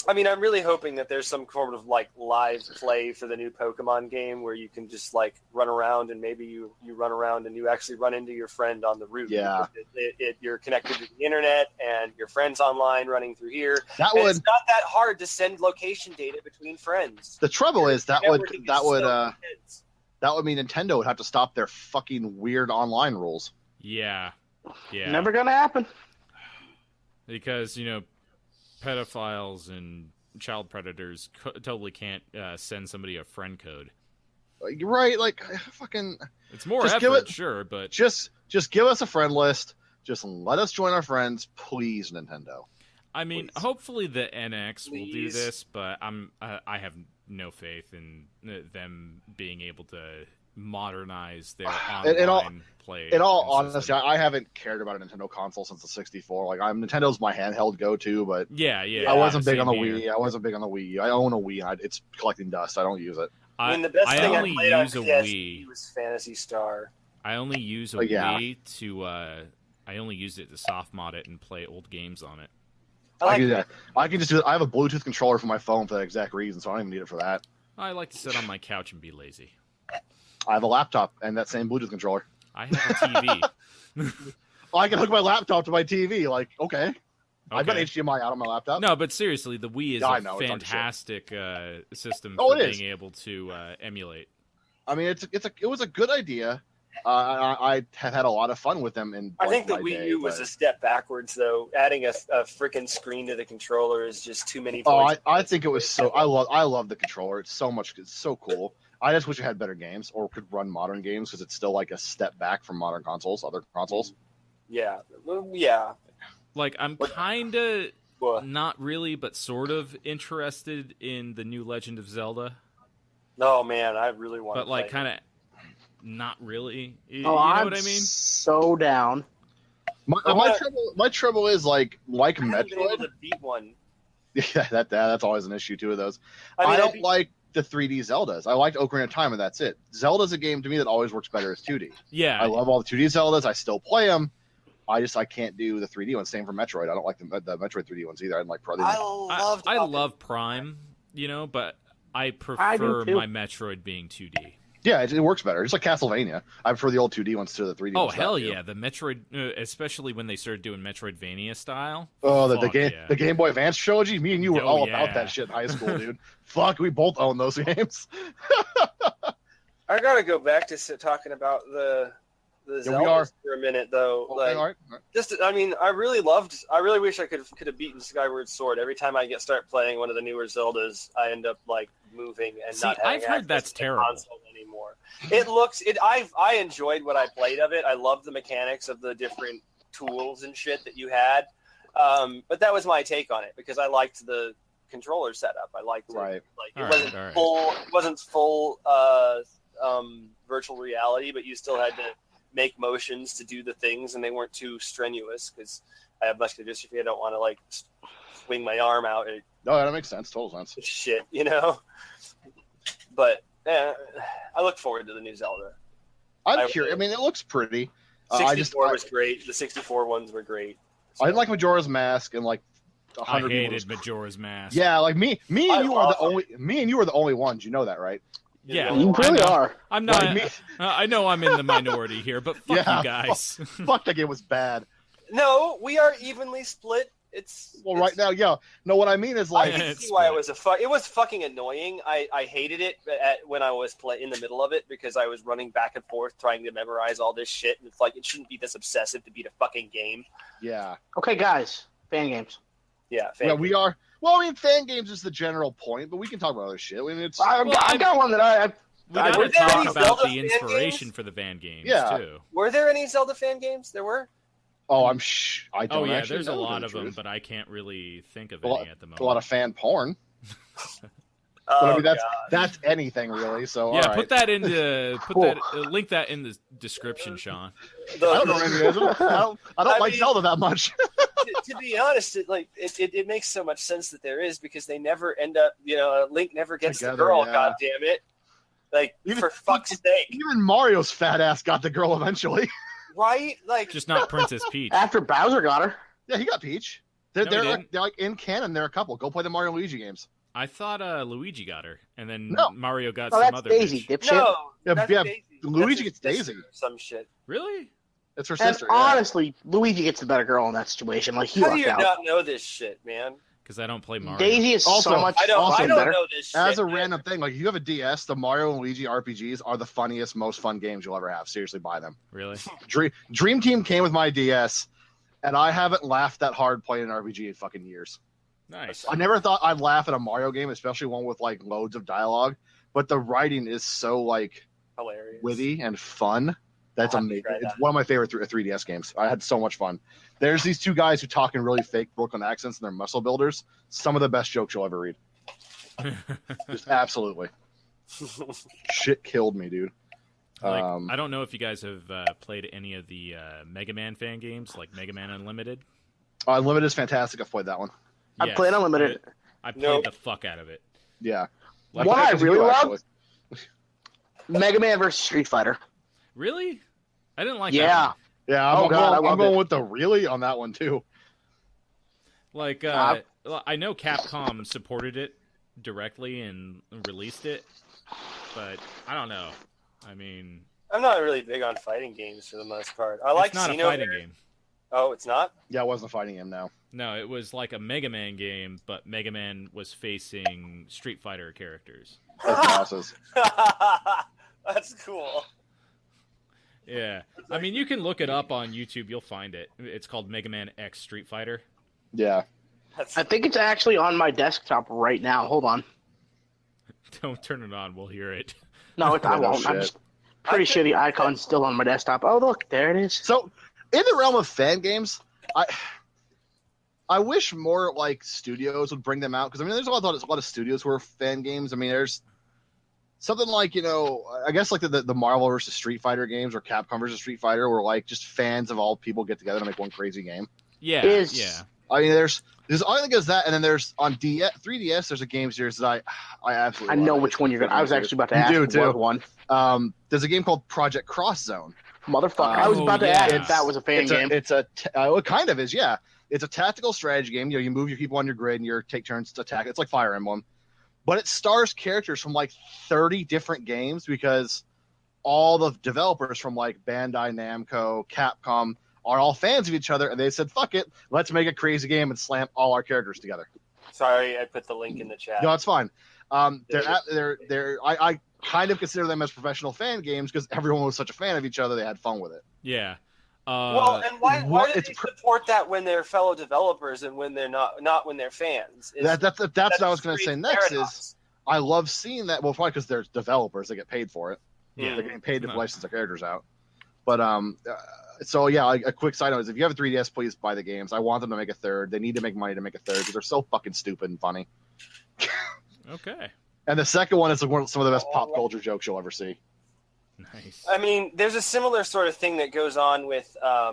I mean, I'm really hoping that there's some sort of, live play for the new Pokemon game where you can just, run around and maybe you run around and you actually run into your friend on the route. Yeah. You're connected to the internet and your friend's online running through here. It's not that hard to send location data between friends. The trouble is that would mean Nintendo would have to stop their fucking weird online rules. Yeah. Never gonna happen. Because, pedophiles and child predators totally can't send somebody a friend code. You're right, fucking... It's more effort, sure, but... Just give us a friend list. Just let us join our friends, please, Nintendo. I mean, hopefully the NX will do this, but I have no faith in them being able to modernize their online play. In all honesty, I haven't cared about a Nintendo console since the 64. Nintendo my handheld go-to, but I wasn't big on the Wii. I wasn't big on the Wii. I own a Wii, and it's collecting dust. I don't use it. I mean, the best thing I played on PSP was Phantasy Star. I only use a Wii to. I only use it to soft mod it and play old games on it. I can just do it. I have a Bluetooth controller for my phone for that exact reason, so I don't even need it for that. I like to sit on my couch and be lazy. I have a laptop and that same Bluetooth controller. I have a TV. I can hook my laptop to my TV. Okay. I've got HDMI out on my laptop. No, but seriously, the Wii is a fantastic system for being able to emulate. I mean, it was a good idea. I have had a lot of fun with them. I think the Wii U was a step backwards, though. Adding a freaking screen to the controller is just too many. I think it was so. I love the controller. It's so cool. I just wish it had better games or could run modern games because it's still a step back from modern consoles, other consoles. Yeah. I'm kind of not really, but sort of interested in the new Legend of Zelda. Oh man, I really want to. But kind of not really. You know what I mean? So down. My trouble is like Metroid. I able to beat one. Yeah, that's always an issue too of those. I don't like the 3D Zeldas. I liked Ocarina of Time, and that's it. Zelda's a game to me that always works better as 2D. Yeah, I love all the 2D Zeldas. I still play them. I can't do the 3D ones. Same for Metroid. I don't like the Metroid 3D ones either. I love Prime, but I prefer my Metroid being 2D. Yeah, it works better. Just like Castlevania. I prefer the old 2D ones to the 3D ones. Oh, hell yeah. The Metroid, especially when they started doing Metroidvania style. Oh, the Game Boy Advance trilogy? Me and you were all about that shit in high school, dude. Fuck, we both own those games. I gotta go back to talking about the Zeldas for a minute, though. Okay, all right. I really wish I could have beaten Skyward Sword. Every time I start playing one of the newer Zeldas, I end up moving and not having I've heard that's terrible. Console anymore. I enjoyed what I played of it. I loved the mechanics of the different tools and shit that you had. But that was my take on it because I liked the controller setup. I liked it. It wasn't full virtual reality, but you still had to make motions to do the things, and they weren't too strenuous because I have muscular dystrophy. I don't want to swing my arm out. No, that makes sense. Total sense. Shit, But I look forward to the new Zelda. I'm curious. I mean, it looks pretty. 64 was great. The 64 ones were great. I didn't like Majora's Mask and like I hated Majora's Mask. Yeah, like me and you are the only ones. You know that, right? Yeah, you really are. I'm not. I know I'm in the minority here, but fuck you guys. Fuck that game was bad. No, we are evenly split. Right now, yeah. No, what I mean is like I can see why it was it was fucking annoying. I hated it when I was in the middle of it because I was running back and forth trying to memorize all this shit, and it's like it shouldn't be this obsessive to beat a fucking game. Yeah. Okay, guys, fan games. Yeah, we are. Well, I mean, fan games is the general point, but we can talk about other shit. I mean, I got one that we gotta talk about the inspiration for the fan games too. Were there any Zelda fan games? There were. Oh, I don't. Oh yeah, actually there's a know lot the of them, truth. but I can't really think of any at the moment. A lot of fan porn. I mean, that's anything really. So yeah, all right. put that link that in the description, Sean. I don't know any of them. I don't like Zelda that much. to be honest, it makes so much sense that there is because they never end up. Link never gets Together, the girl. yeah. God damn it! Like for fuck's sake. Even Mario's fat ass got the girl eventually. Right? Like just not Princess Peach. after Bowser got her. Yeah, he got Peach. They're like in canon. They're a couple. Go play the Mario and Luigi games. I thought Luigi got her, and then Mario got Oh, some that's other Daisy, bitch. dipshit. no, Yeah, that's yeah, Daisy. Luigi That's gets his sister Daisy. or some shit. Really? It's her And sister. honestly, Luigi gets the better girl in that situation. Like he How do lucked you out. not know this shit, man? Because I don't play Mario. Daisy is Also, so much I don't better. know this shit. As a man. random thing, like if you have a DS, the Mario and Luigi RPGs are the funniest, most fun games you'll ever have. Seriously, buy them. Really? Dream Team came with my DS, and I haven't laughed that hard playing an RPG in fucking years. Nice. I never thought I'd laugh at a Mario game, especially one with like loads of dialogue. But the writing is so like Hilarious. witty and fun. That's I'll have to amazing. try It's that. one of my favorite 3DS games. I had so much fun. There's these two guys who talk in really fake Brooklyn accents, and they're muscle builders. Some of the best jokes you'll ever read. Just absolutely. Shit killed me, dude. I don't know if you guys have played any of the Mega Man fan games, like Mega Man Unlimited. Unlimited is fantastic. I've played that one. I played Unlimited. I played the fuck out of it. Yeah. Like, What I really actually. loved? Mega Man versus Street Fighter. Really? I didn't like that Yeah. one. Yeah, I'm going with the really on that one too. Like, I know Capcom supported it directly and released it, but I don't know. I mean, I'm not really big on fighting games for the most part. I like it's not a Xenoverse. fighting game. Oh, it's not? Yeah, it wasn't fighting him now. No, it was like a Mega Man game, but Mega Man was facing Street Fighter characters. As bosses. That's cool. Yeah. I mean, you can look it up on YouTube. You'll find it. It's called Mega Man X Street Fighter. Yeah. I think it's actually on my desktop right now. Hold on. Don't turn it on. We'll hear it. No, I No won't. I'm shit. just pretty sure the icon's still on my desktop. Oh, look, there it is. So, in the realm of fan games, I wish more like studios would bring them out because I mean, there's a lot of studios who are fan games. I mean, there's something like I guess like the Marvel versus Street Fighter games or Capcom versus Street Fighter, where like just fans of all people get together to make one crazy game. Yeah. Is- I mean, there's I think there's that, and then there's on 3DS. There's a game series that I absolutely. I know love. which one you're going to. I was actually about to You ask do, what too. one. There's a game called Project Cross Zone. Motherfucker. I was about to ask yeah. if that was a fan game. It kind of is, yeah. It's a tactical strategy game. You move your people on your grid and you take turns to attack. It's like Fire Emblem, but it stars characters from like 30 different games because all the developers from like Bandai Namco, Capcom are all fans of each other, and they said, "Fuck it, let's make a crazy game and slam all our characters together." Sorry, I put the link in the chat. No, it's fine. I kind of consider them as professional fan games because everyone was such a fan of each other. They had fun with it. Yeah. Well, and why do they support that when they're fellow developers and when they're not when they're fans? That's what I was going to say next paradox. is I love seeing that. Well, probably because they're developers, they get paid for it. Yeah. They're getting paid to license their characters out. But so yeah, a quick side note is if you have a 3DS, please buy the games. I want them to make a third. They need to make money to make a third because they're so fucking stupid and funny. Okay. And the second one is some of the best pop culture jokes you'll ever see. Nice. I mean, there's a similar sort of thing that goes on with I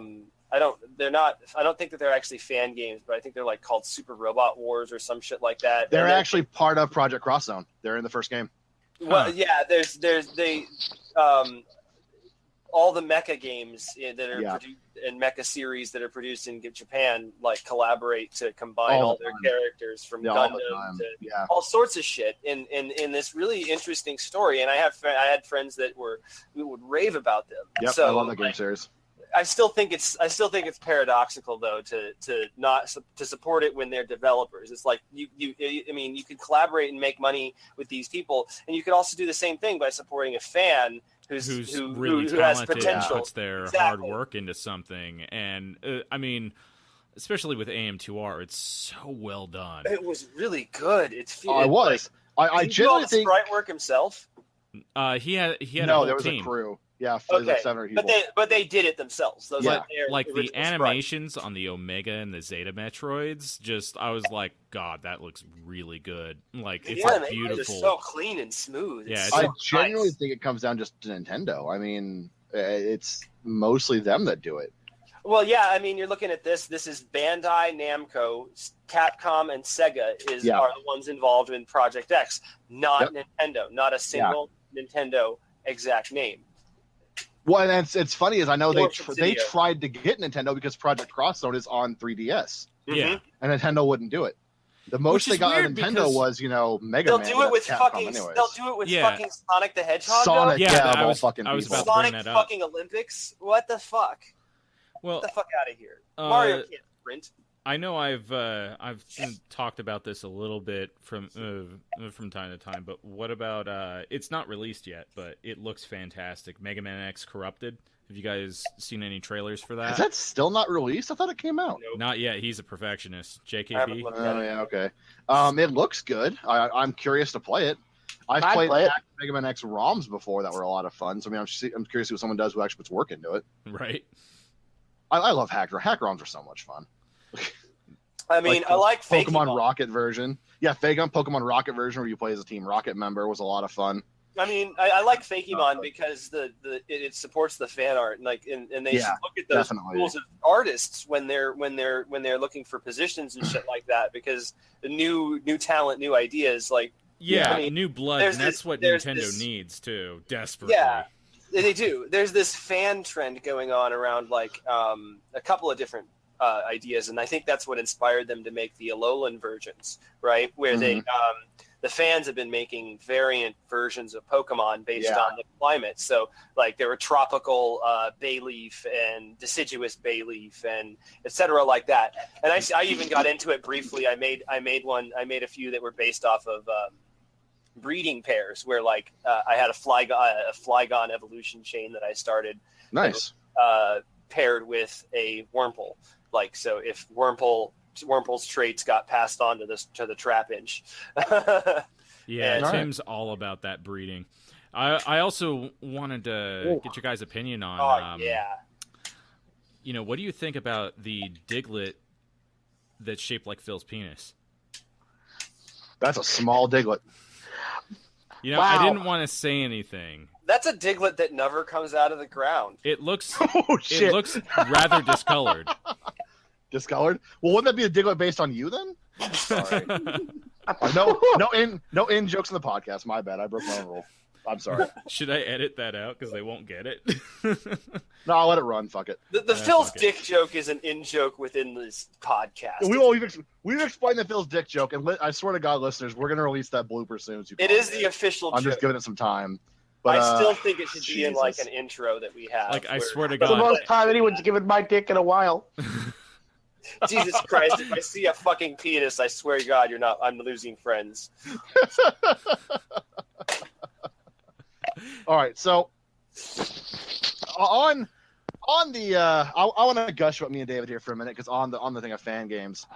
don't think that they're actually fan games, but I think they're like called Super Robot Wars or some shit like that. They're actually part of Project Cross Zone. They're in the first game. Well, Huh. yeah, all the mecha games that are Yeah. produced and mecha series that are produced in Japan like collaborate to combine all their characters from Gundam to all sorts of shit in this really interesting story. And I had friends that would rave about them. Yep, so, I love that game series. I still think it's paradoxical though to support it when they're developers. It's like you could collaborate and make money with these people, and you could also do the same thing by supporting a fan who's really talented, has potential, puts their exactly. hard work into something. And I mean, especially with AM2R, it's so well done. It was really good. It was. I genuinely think sprite work himself. He had no, a there was team. a crew. Yeah, okay. like 7 or 8 people. But they did it themselves. Those like the animations on the Omega and the Zeta Metroids, I was like, God, that looks really good. Like, it's beautiful. It's so clean and smooth. Yeah, I genuinely think it comes down just to Nintendo. I mean, it's mostly them that do it. Well, yeah, I mean, you're looking at this. This is Bandai Namco, Capcom, and Sega are the ones involved in Project X, not Nintendo, not a single Nintendo exact name. Well, and it's funny is I know they tried to get Nintendo because Project Crosszone is on 3DS. Yeah, and Nintendo wouldn't do it. The most they got on Nintendo was Mega Man. They'll do it with fucking Sonic the Hedgehog. Sonic, I was about to Sonic bring that up. fucking Olympics. What the fuck? Well, get the fuck out of here. Mario can't sprint. I know I've talked about this a little bit from time to time, but what about it's not released yet, but it looks fantastic. Mega Man X Corrupted. Have you guys seen any trailers for that? Is that still not released? I thought it came out. Nope. Not yet. He's a perfectionist. JKB. Oh yeah, okay. It looks good. I'm curious to play it. I've played Mega Man X ROMs before that were a lot of fun. So I mean, I'm curious to see what someone does who actually puts work into it. Right. I love hack ROMs are so much fun. I mean, I like Pokemon Rocket version. Yeah, Pokemon Rocket version where you play as a Team Rocket member was a lot of fun. I mean, I like Fakemon because it supports the fan art, and they should look at those pools of artists when they're looking for positions and shit like that, because the new talent, new ideas, like new blood, and that's what Nintendo needs too, desperately. Yeah, they do. There's this fan trend going on around like a couple of different ideas, and I think that's what inspired them to make the Alolan versions, right? Where the fans have been making variant versions of Pokemon based on the climate. So, like, there were tropical Bayleaf and deciduous Bayleaf and etc. like that. And I even got into it briefly. I made a few that were based off of breeding pairs, where like I had a Flygon evolution chain that I started. Nice. Paired with a Wurmple. Like, so if Wurmple's traits got passed on to the Trapinch. Tim's all about that breeding. I also wanted to get your guys' opinion on. What do you think about the Diglett that's shaped like Phil's penis? That's a small Diglett. I didn't want to say anything. That's a Diglett that never comes out of the ground. It looks it looks rather discolored. Discolored? Well, wouldn't that be a Diglett based on you then? Sorry. No in jokes in the podcast. My bad. I broke my own rule. I'm sorry. Should I edit that out because they won't get it? No, I'll let it run. Fuck it. The Phil's dick joke is an in joke within this podcast. We've explained the Phil's dick joke, and I swear to God, listeners, we're gonna release that blooper soon. So it is the official. I'm just giving it some time. But, I still think it should be in like an intro that we have. Like, I swear to God, the most time anyone's given my dick in a while. Jesus Christ! If I see a fucking penis, I swear to God, I'm losing friends. All right, so on the I want to gush about me and David here for a minute, because on the thing of fan games,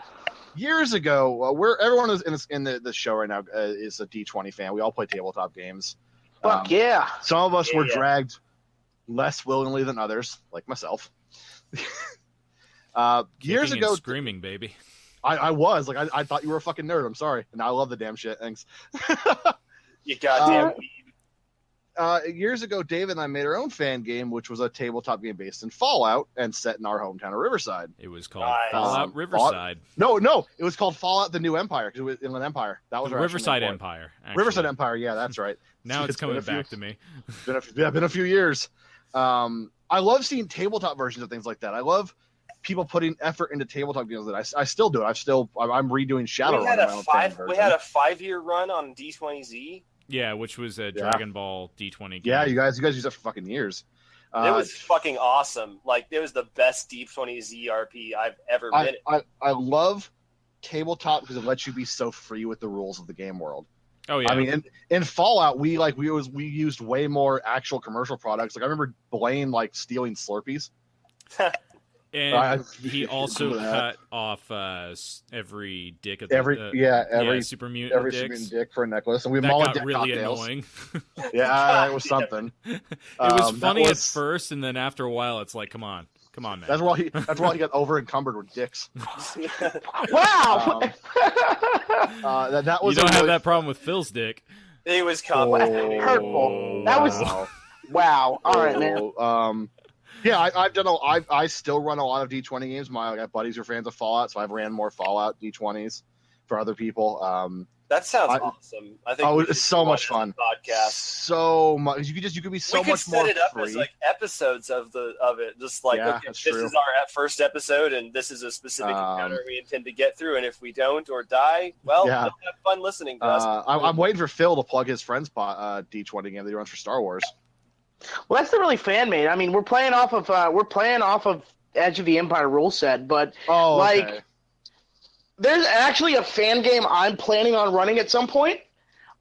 years ago, everyone is in the show right now is a D20 fan. We all play tabletop games. Fuck yeah! Some of us were dragged less willingly than others, like myself. Years ago, screaming, baby. I was like, I thought you were a fucking nerd. I'm sorry, and I love the damn shit. Thanks. You goddamn. Years ago, David and I made our own fan game, which was a tabletop game based in Fallout and set in our hometown of Riverside. It was called Fallout Riverside. No, it was called Fallout: The New Empire, because it was Inland Empire. That was Riverside Empire. Actually. Riverside Empire, yeah, that's right. Now it's coming back to me. Been a few years. I love seeing tabletop versions of things like that. I love people putting effort into tabletop games that I still do. I'm redoing Shadowrun. We had a 5-year run on D20Z. Yeah, which was a Dragon Ball D20 game. Yeah, you guys used that for fucking years. It was fucking awesome. Like, it was the best D20Z RP I've ever been in. I love tabletop because it lets you be so free with the rules of the game world. Oh yeah. I mean, in Fallout, we used way more actual commercial products. Like I remember Blaine stealing Slurpees. And he also cut off every dick of every super mutant dick for a necklace, and we got really annoying. Yeah, that was something. It was funny at first, and then after a while, it's like, come on, man. That's why he got over encumbered with dicks. Wow. That was. You don't have that problem with Phil's dick. It was hurtful. That was wow. All right, man. Yeah, I still run a lot of D20 games. I got buddies who are fans of Fallout, so I've ran more Fallout D20s for other people. That sounds awesome. I think it's so much fun. Podcast. So much. You could be so much more free. We could set it up as episodes of it. Just this is our first episode, and this is a specific encounter we intend to get through. And if we don't or die, well, you'll have fun listening to us. I'm waiting for Phil to plug his friend's D20 game that he runs for Star Wars. Well, that's not really fan made. I mean, we're playing off of Edge of the Empire rule set, but there's actually a fan game I'm planning on running at some point.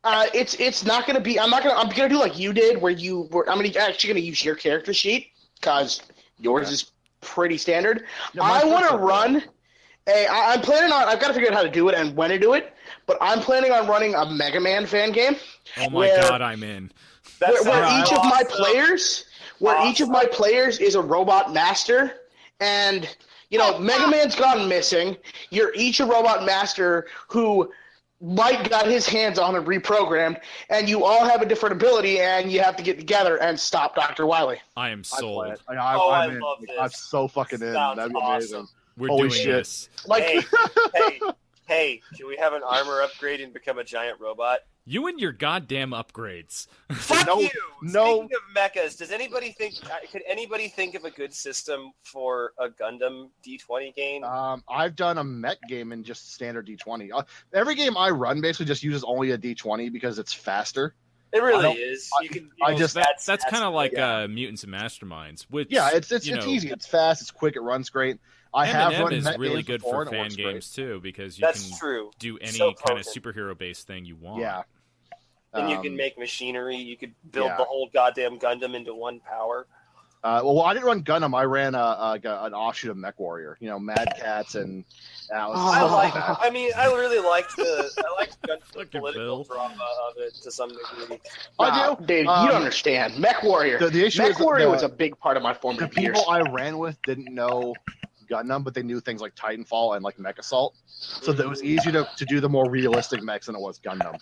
It's not going to be. I'm going to do like you did, I'm actually going to use your character sheet because yours is pretty standard. No, I want to run. I'm planning on. I've got to figure out how to do it and when to do it. But I'm planning on running a Mega Man fan game. Oh my god, I'm in. Where each of my players is a robot master, and Mega Man's gone missing. You're each a robot master who Mike got his hands on and reprogrammed, and you all have a different ability, and you have to get together and stop Dr. Wily. I am sold. I love this. I'm so fucking in. That'd be amazing. Awesome. We're Holy doing shit. this. Hey, can we have an armor upgrade and become a giant robot? You and your goddamn upgrades. Fuck you! No. Speaking of mechas, could anybody think of a good system for a Gundam D20 game? I've done a mech game in just standard D20. Every game I run basically just uses only a D20 because it's faster. It really is. That's kind of like Mutants and Masterminds. Which it's easy. It's fast. It's quick. It runs great. M&M is really good for fan games too because you can do any kind of superhero based thing you want. Yeah. And you can make machinery. You could build the whole goddamn Gundam into one power. Well, I didn't run Gundam. I ran an offshoot of Mech Warrior. Mad Cats and. I really liked the political drama of it to some degree. I do, Dave. You don't understand. Mech Warrior. Mech Warrior was a big part of my formative years. The people I ran with didn't know Gundam, but they knew things like Titanfall and like Mech Assault, so that it was easier to do the more realistic mechs than it was Gundam.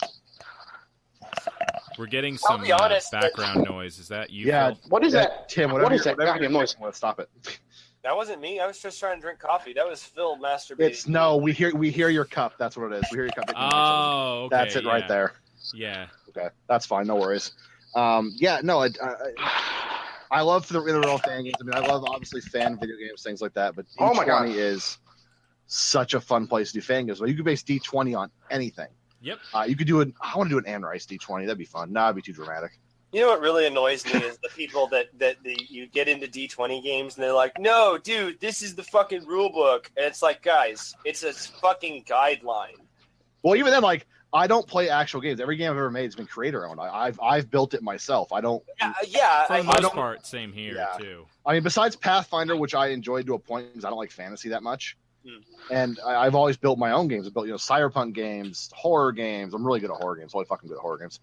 We're getting some background noise. Is that you? Yeah. Phil? What is that? Tim, what is that goddamn noise? Let's stop it. That wasn't me. I was just trying to drink coffee. That was Phil masturbating. We hear your cup. That's what it is. We hear your cup. Oh, okay. That's it right there. Yeah. Okay, that's fine. No worries. I love the real fan games. I mean, I love obviously fan video games, things like that. But D20 is such a fun place to do fan games. Well, you can base D20 on anything. Yep. You could do it. I want to do an Anne Rice D20. That'd be fun. Nah, it'd be too dramatic. You know what really annoys me is the people that you get into D20 games and they're like, no, dude, this is the fucking rule book. And it's like, guys, it's a fucking guideline. Well, even then, I don't play actual games. Every game I've ever made has been creator owned. I've built it myself. I don't. Yeah. For the most part, same here too. I mean, besides Pathfinder, which I enjoyed to a point because I don't like fantasy that much. And I've always built my own games. I've built cyberpunk games, horror games. I'm really good at horror games. I'm really fucking good at horror games.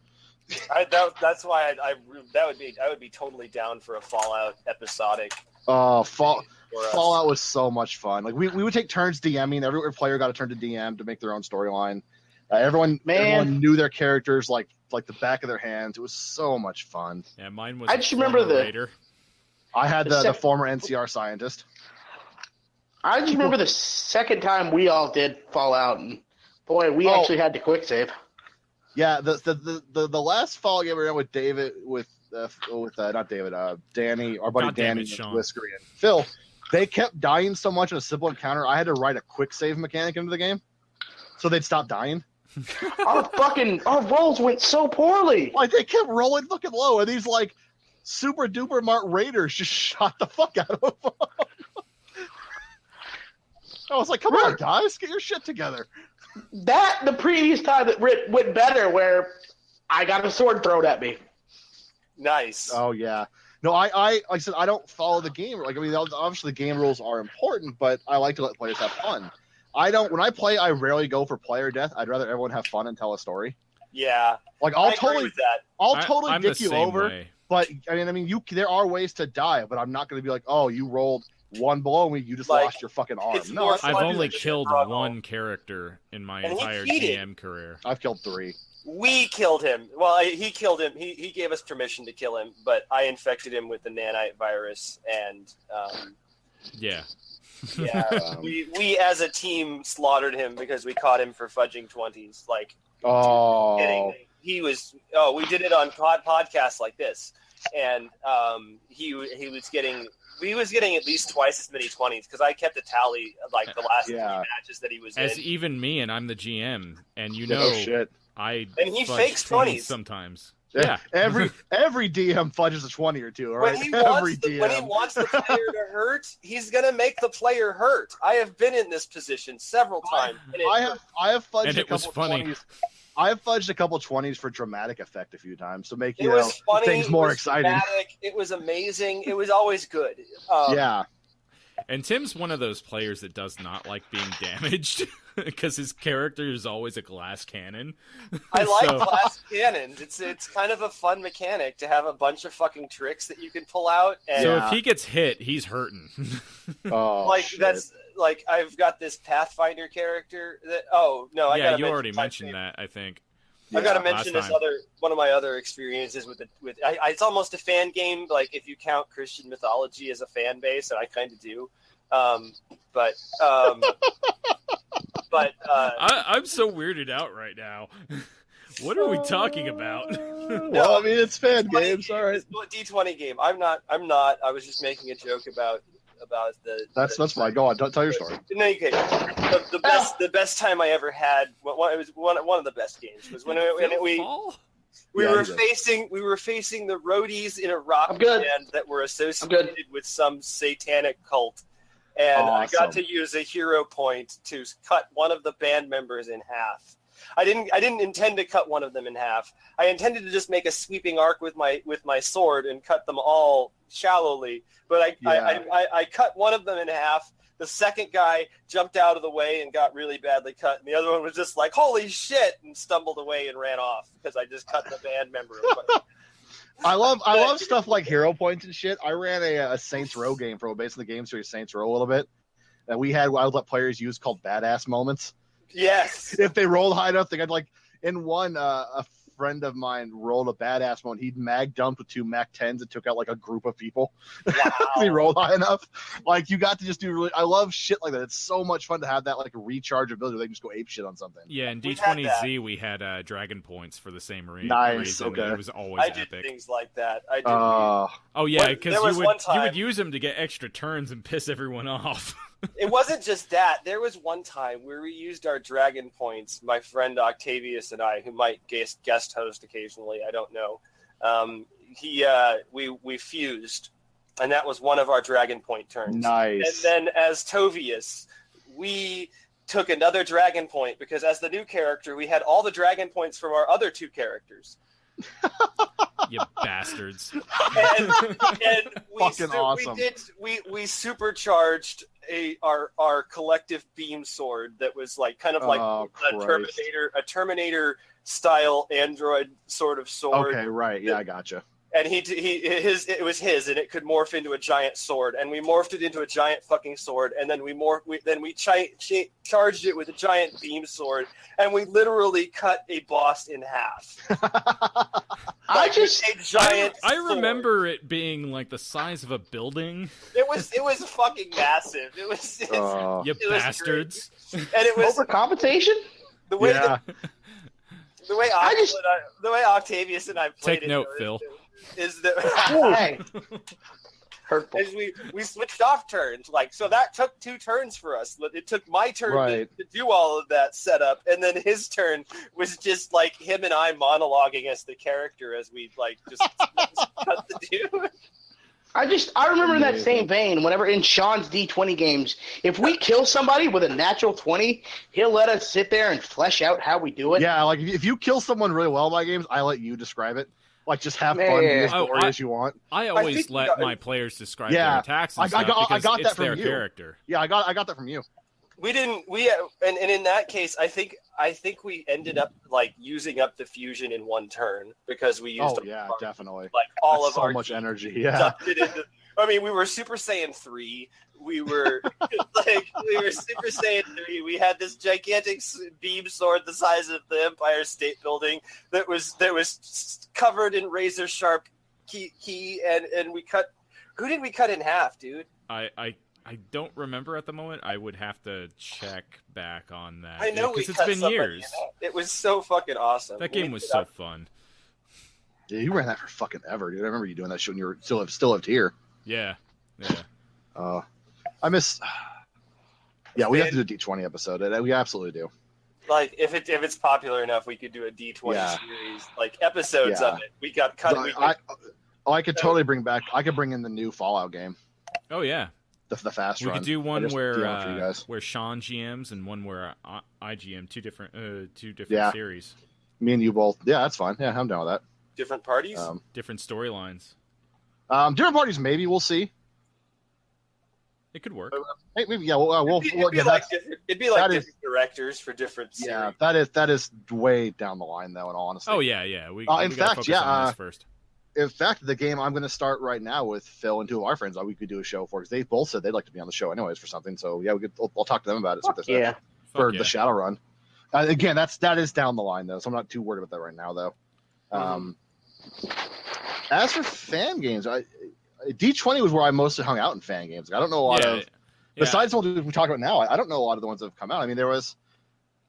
That's why I would be totally down for a Fallout episodic. Fallout was so much fun. We would take turns DMing. Every player got a turn to DM to make their own storyline. Everyone knew their characters like the back of their hands. It was so much fun. Yeah, mine was. I just remember Raider. I had the former NCR scientist. I just remember the second time we all did Fallout, and boy, we actually had to quick save. Yeah, the last Fallout game we ran with David with not David, Danny, our buddy God damn Danny, it, Sean. Whiskery, and Phil. They kept dying so much in a simple encounter. I had to write a quick save mechanic into the game, so they'd stop dying. Our rolls went so poorly. Like they kept rolling fucking low, and these like super duper Mart Raiders just shot the fuck out of them. I was like, come on, guys, get your shit together. The previous time that went better, where I got a sword thrown at me. Nice. Oh yeah. No, I like I said, I don't follow the game. Like I mean, obviously the game rules are important, but I like to let players have fun. When I play, I rarely go for player death. I'd rather everyone have fun and tell a story. Yeah. Like I agree with that. I'll totally I'm dick the you same over. way. But I mean, there are ways to die, but I'm not going to be like, oh, you rolled one below me, you just Like, lost your fucking arm. it's No, more I've fun only to killed struggle. one character in my And he entire cheated. GM career. I've killed 3. We killed him. Well, he killed him. He gave us permission to kill him, but I infected him with the nanite virus, and Yeah. yeah, we as a team slaughtered him because we caught him for fudging 20s. Like, Oh, kidding. He was. Oh, we did it on podcasts like this, and he was getting. We was getting at least twice as many 20s because I kept a tally like the last 3 matches that he was As in. even me, and I'm the GM, and you oh know shit. I And he fudge fakes 20s. sometimes. Yeah. Yeah. Every DM fudges a 20 or two. All right. Every DM. When he wants the player to hurt, he's gonna make the player hurt. I have been in this position several times. And I have fudged And a it was couple funny. 20s. I have fudged a couple 20s for dramatic effect a few times to make It was funny. things more it was exciting. dramatic, it was amazing. It was always good. Yeah. And Tim's one of those players that does not like being damaged because his character is always a glass cannon. I like So- glass cannons. It's kind of a fun mechanic to have a bunch of fucking tricks that you can pull out. And So Yeah. if he gets hit, he's hurting. Oh, like shit. that's like I've got this Pathfinder character that. Oh no, I yeah, gotta you already my mentioned favorite- that, I think. I gotta Yeah. mention last this time. one of my other experiences with it's almost a fan game. Like if you count Christian mythology as a fan base, and I kind of do. But I'm so weirded out right now. What are we talking about? Well, I mean, it's fan games, all right. It's a D20 game. I'm not. I was just making a joke about the. That's fine. Go on. Tell your story. No, you can't. The best time I ever had. It was one of the best games was when we Fall? Yeah, were you did. we were facing the roadies in a rock I'm good. band that were associated with some satanic cult, and I got Awesome. to use a hero point to cut one of the band members in half. I didn't intend to cut one of them in half. I intended to just make a sweeping arc with my sword and cut them all shallowly. But I cut one of them in half. The second guy jumped out of the way and got really badly cut, and the other one was just like, "Holy shit!" and stumbled away and ran off because I just cut the band member. I love stuff like hero points and shit. I ran a Saints Row game for basically the game series Saints Row a little bit, and I would let players use called badass moments. Yes. If they rolled high enough, they got like in one a friend of mine rolled a badass moment. He'd mag dumped with 2 Mac 10s and took out like a group of people. Wow. He rolled high enough. Like you got to just do really. I love shit like that. It's so much fun to have that like recharge ability where they can just go ape shit on something. Yeah, in We've had D20Z we had dragon points for the same reason. Nice, okay. It was always I did epic. things like that. I did. Oh yeah, There because was you one would time- use them to get extra turns and piss everyone off. It wasn't just that. There was one time where we used our dragon points, my friend Octavius and I, who might guest host occasionally, I don't know. We fused, and that was one of our dragon point turns. Nice. And then as Tovius, we took another dragon point because as the new character, we had all the dragon points from our other 2 characters. You bastards. And we Fucking awesome. we supercharged our collective beam sword that was like kind of like Oh, a Christ. Terminator style android sort of sword. Okay, right. Yeah, I gotcha. And it was his, and it could morph into a giant sword, and we morphed it into a giant fucking sword, and then we charged it with a giant beam sword, and we literally cut a boss in half. I Like, just a giant. I sword. remember it being like the size of a building. It was fucking massive. It was. Oh. You was bastards. And it was overcompensation. the way Yeah. the way Octavius and I played Take it. note, though, Phil. is that Hey. Hurtful. is we switched off turns. Like, so that took 2 turns for us. It took my turn to do all of that setup, and then his turn was just like him and I monologuing as the character as we like just cut the dude. I remember in that same vein, whenever in Sean's D20 games, if we kill somebody with a natural 20, he'll let us sit there and flesh out how we do it. Yeah, like if you kill someone really well in my games, I let you describe it. Like, just have fun, be as gory as you want. I always let my players describe their attacks and stuff because it's their character. Yeah, I got that from you. We didn't. And in that case, I think we ended up like using up the fusion in 1 turn because we used. Definitely. Like all That's of our so much energy. Yeah. I mean, we were Super Saiyan 3. We were Super Saiyan 3. We had this gigantic beam sword the size of the Empire State Building that was covered in razor sharp key and we cut. Who did we cut in half, dude? I don't remember at the moment. I would have to check back on that. I know because it's been years. It was so fucking awesome. That game was so fun. Yeah, you ran that for fucking ever, dude. I remember you doing that shit when you were still lived here. Yeah. I miss. Yeah, we have to do a D20 episode. We absolutely do. Like if it's popular enough, we could do a D20 series, like episodes of it. We got cut. I could totally bring back. I could bring in the new Fallout game. Oh yeah. The fast run. We could do one where Sean GMs and one where I GM, two different series. Me and you both. Yeah, that's fine. Yeah, I'm down with that. Different parties, different storylines. Different parties. Maybe we'll see. It could work. Maybe we'll. It'd be like different directors for different series. Yeah, that is way down the line though. In all honesty. Oh yeah. We in fact, focus on this first. In fact, the game I'm going to start right now with Phil and 2 of our friends, we could do a show for because they both said they'd like to be on the show anyways for something. So yeah, I'll talk to them about it. For the Shadowrun. Again, that is down the line though, so I'm not too worried about that right now though. As for fan games, D20 was where I mostly hung out in fan games. I don't know a lot of besides the ones we talk about now. I don't know a lot of the ones that have come out. I mean, there was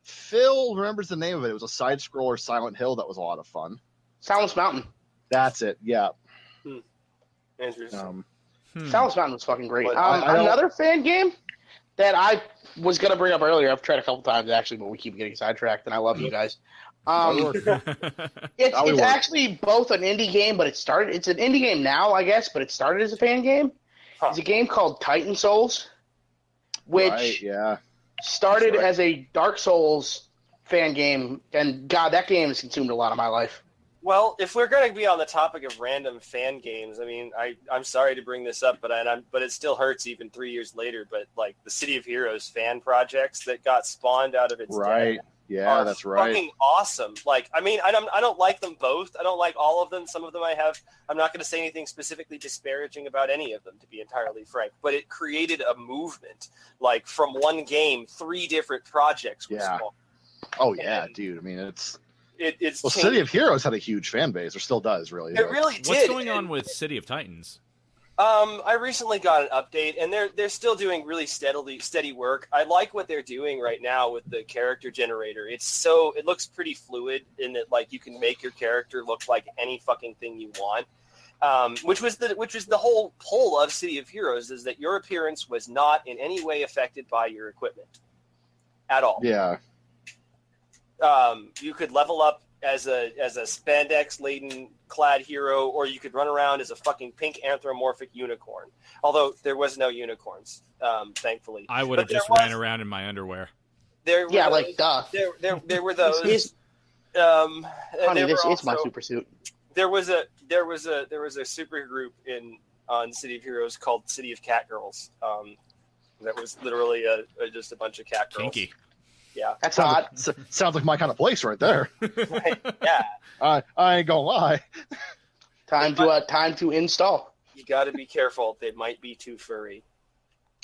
Phil remembers the name of it. It was a side scroller Silent Hill that was a lot of fun. Silence Mountain. That's it. Yeah. Interesting. Silence Mountain was fucking great. Another fan game that I was gonna bring up earlier. I've tried a couple times actually, but we keep getting sidetracked, and I love you guys. It's actually both an indie game, but it's an indie game now, I guess, but it started as a fan game. It's a game called Titan Souls, which started as a Dark Souls fan game, and God, that game has consumed a lot of my life. Well, if we're going to be on the topic of random fan games, I mean, I'm sorry to bring this up, but it still hurts even 3 years later. But like the City of Heroes fan projects that got spawned out of its right, yeah, that's right, fucking awesome. Like, I mean, I don't like them both. I don't like all of them. Some of them I have. I'm not going to say anything specifically disparaging about any of them, to be entirely frank. But it created a movement. Like from one game, 3 different projects were spawned. Oh yeah, dude. I mean, it's changed. City of Heroes had a huge fan base, or still does, really. It really did. What's going on with City of Titans? I recently got an update, and they're still doing really steady work. I like what they're doing right now with the character generator. It looks pretty fluid in that, like, you can make your character look like any fucking thing you want. Which was the whole pull of City of Heroes, is that your appearance was not in any way affected by your equipment at all. Yeah. You could level up as a spandex-laden clad hero, or you could run around as a fucking pink anthropomorphic unicorn. Although there was no unicorns, thankfully. I would have just ran around in my underwear. There were those. Honey, it's my super suit. There was a super group on City of Heroes called City of Cat Girls. That was literally just a bunch of cat girls. Kinky. Yeah, that's hot. Sounds like my kind of place right there. Right, yeah. I ain't gonna lie. Time to install. You got to be careful. They might be too furry.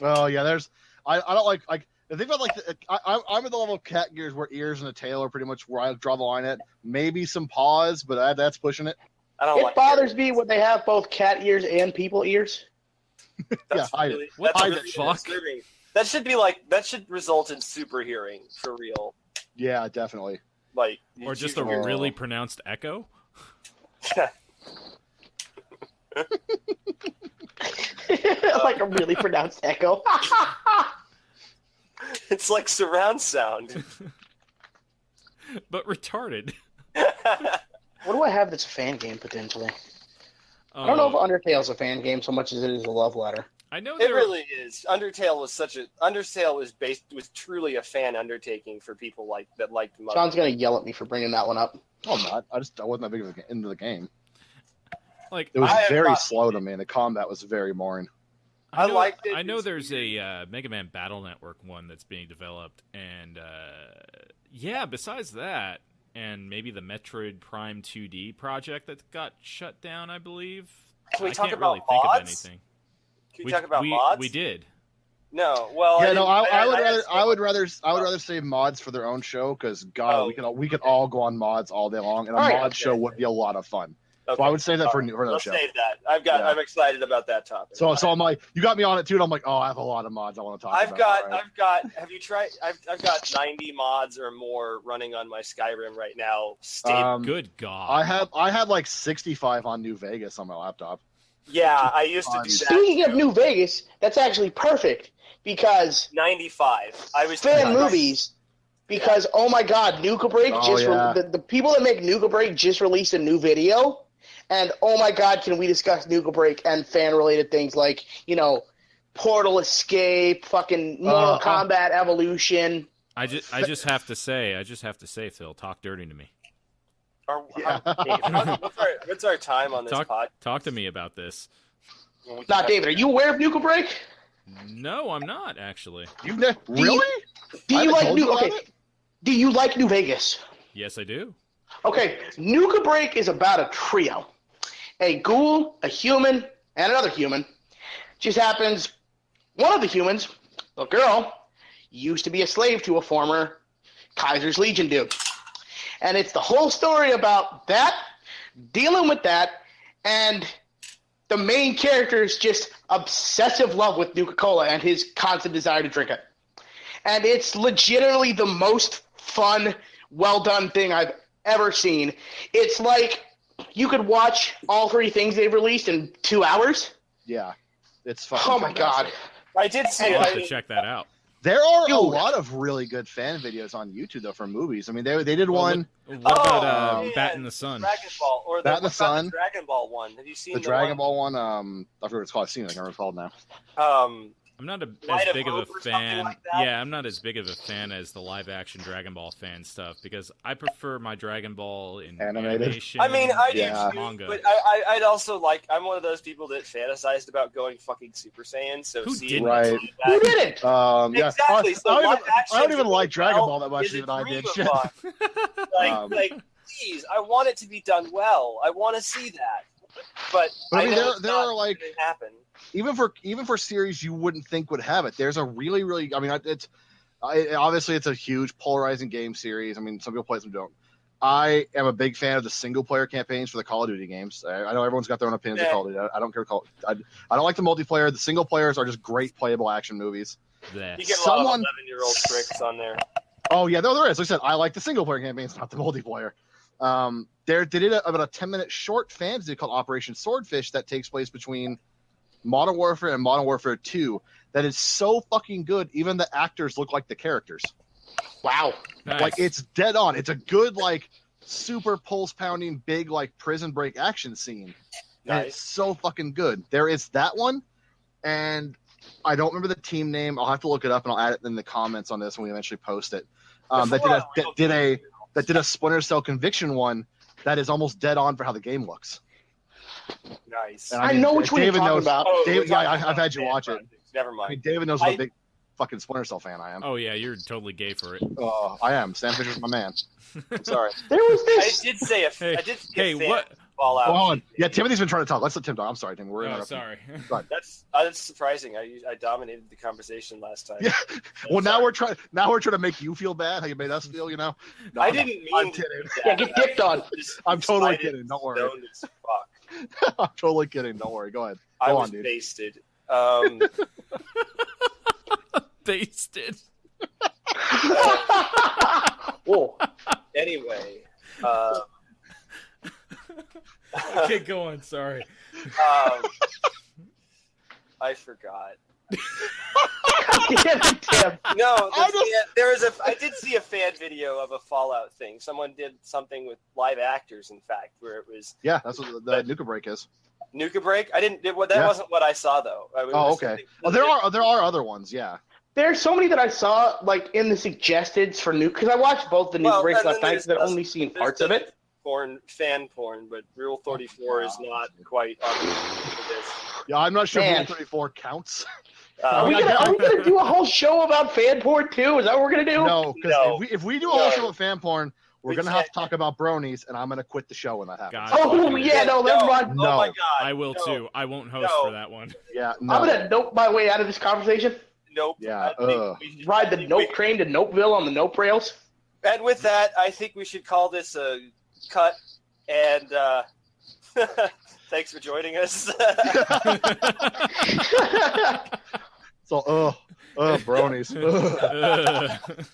Oh yeah, I don't like the thing about I'm at the level of cat gears where ears and a tail are pretty much where I draw the line at. Maybe some paws, but that's pushing it. It bothers me when they have both cat ears and people ears. Yeah, what the fuck? Disturbing. That should result in super hearing for real. Yeah, definitely. Or just a really pronounced echo. Like a really pronounced echo. It's like surround sound. But retarded. What do I have that's a fan game potentially? I don't know if Undertale's a fan game so much as it is a love letter. I know It really is. Undertale was truly a fan undertaking for people that liked Mother. John's gonna yell at me for bringing that one up. No, I'm not. I wasn't that big of into the game. Like It was very slow to me, and the combat was very boring. I liked it. I know there's a Mega Man Battle Network one that's being developed, and besides that, and maybe the Metroid Prime 2D project that got shut down, I believe. Can we I talk can't about really think of mods? anything. Can we talk about mods? We did. No, well, Yeah, I would rather save mods for their own show because we could all go on mods all day long, and a mod show would be a lot of fun. Okay. So I would save that for another Let's show. save that. I'm excited about that topic. So I'm like, you got me on it too, and I'm like, oh, I have a lot of mods I want to talk about. I've got. Have you tried? I've got 90 mods or more running on my Skyrim right now. Good God. I had like 65 on New Vegas on my laptop. Yeah, I used to do that. Speaking of New Vegas, that's actually perfect because 95. I was fan movies. Because oh my God, Nuka Break the people that make Nuka Break just released a new video, and oh my God, can we discuss Nuka Break and fan related things like Portal Escape, fucking Mortal Kombat Evolution. I just have to say, Phil, talk dirty to me. What's our time on this pod? Talk to me about this. Not David, are you aware of Nuka Break? No, I'm not actually. Really? Do you like New Vegas? Yes, I do. Okay, Nuka Break is about a trio. A ghoul, a human, and another human. Just happens one of the humans, a girl, used to be a slave to a former Kaiser's Legion dude. And it's the whole story about that, dealing with that, and the main character's just obsessive love with Nuka-Cola and his constant desire to drink it. And it's legitimately the most fun, well-done thing I've ever seen. It's like you could watch all three things they've released in 2 hours. Yeah. It's fun. Oh, my God. I did see I'll it. have to check that out. There are a lot of really good fan videos on YouTube, though, for movies. I mean, they did one. What about Bat in the Sun? Dragon Ball, or Bat in the Sun. The Dragon Ball one. Have you seen the Dragon Ball one? I forget what it's called. I've seen it. I can't recall it now. I'm not Light as of big of a Hope or something fan. like that? Yeah, I'm not as big of a fan as the live-action Dragon Ball fan stuff because I prefer my Dragon Ball in Animated. animation. I mean, I Yeah. do too, Manga. but I'd also like. I'm one of those people that fantasized about going fucking Super Saiyan. So Who seeing didn't? Right. Who didn't? Yeah. Exactly. So I live action don't even like Dragon well Ball that much, is a even I dream did. of Shit. mine. Like, please, I want it to be done well. I want to see that. But I mean, know there are like it happen. even for series you wouldn't think would have it. There's a really, I mean, obviously it's a huge polarizing game series. I mean, some people play, some don't. I am a big fan of the single player campaigns for the Call of Duty games. I know everyone's got their own opinions of Call of Duty. I don't care. I don't like the multiplayer. The single players are just great playable action movies. Bleh. You get a lot of 11-year-old tricks on there. Oh yeah, there is. Like I said, I like the single player campaigns, not the multiplayer. They did about a 10-minute short fantasy called Operation Swordfish that takes place between Modern Warfare and Modern Warfare 2 that is so fucking good, even the actors look like the characters. Wow. Nice. Like, it's dead on. It's a good, like, super pulse-pounding, big, like, prison break action scene. Nice. And it's so fucking good. There is that one, and I don't remember the team name. I'll have to look it up, and I'll add it in the comments on this when we eventually post it. That did a Splinter Cell Conviction one that is almost dead on for how the game looks. Nice. And I know which one you're talking about. I've had you watch it. Never I mind. mean, David knows what a big fucking Splinter Cell fan I am. Oh yeah, you're totally gay for it. I am. Sam Fisher's my man. I'm sorry. There was I this. did say Hey, what? Fallout. Hold on. Yeah, Timothy's been trying to talk. Let's let Tim talk. I'm sorry, Tim. We're Oh, interrupting. sorry. That's surprising. I dominated the conversation last time. Yeah. Well, now we're trying to make you feel bad. How you made us feel, you know? No, I didn't mean I'm to kidding. do that. Yeah, get dicked on. I'm totally kidding. Don't worry. Stoned as fuck. I'm totally kidding. Don't worry. Go ahead. I Go was on, dude. basted. Basted. Whoa. Anyway, Okay, go on. Sorry. I forgot. Damn it, Tim. No, I did see a fan video of a Fallout thing. Someone did something with live actors, in fact, where it was. Yeah, that's what the Nuka Break is. Nuka Break? That wasn't what I saw though. Okay. There are other ones. Yeah. There's so many that I saw like in the suggested for Nuke because I watched both the Nuke breaks last night that only seen parts of it. Fan porn, but Rule 34 is not quite on for this. Yeah, I'm not sure Rule 34 counts. Are we gonna do a whole show about fan porn too? Is that what we're gonna do? No, because if we do a whole show about fan porn, we're gonna have to talk about bronies, and I'm gonna quit the show when that happens. Oh yeah, no, never mind. No. Oh my god, I will too. I won't host for that one. Yeah, no. I'm gonna nope my way out of this conversation. Nope. Yeah. Ride the nope train to Nopeville on the nope rails. And with that, I think we should call this a cut. And thanks for joining us. So, bronies.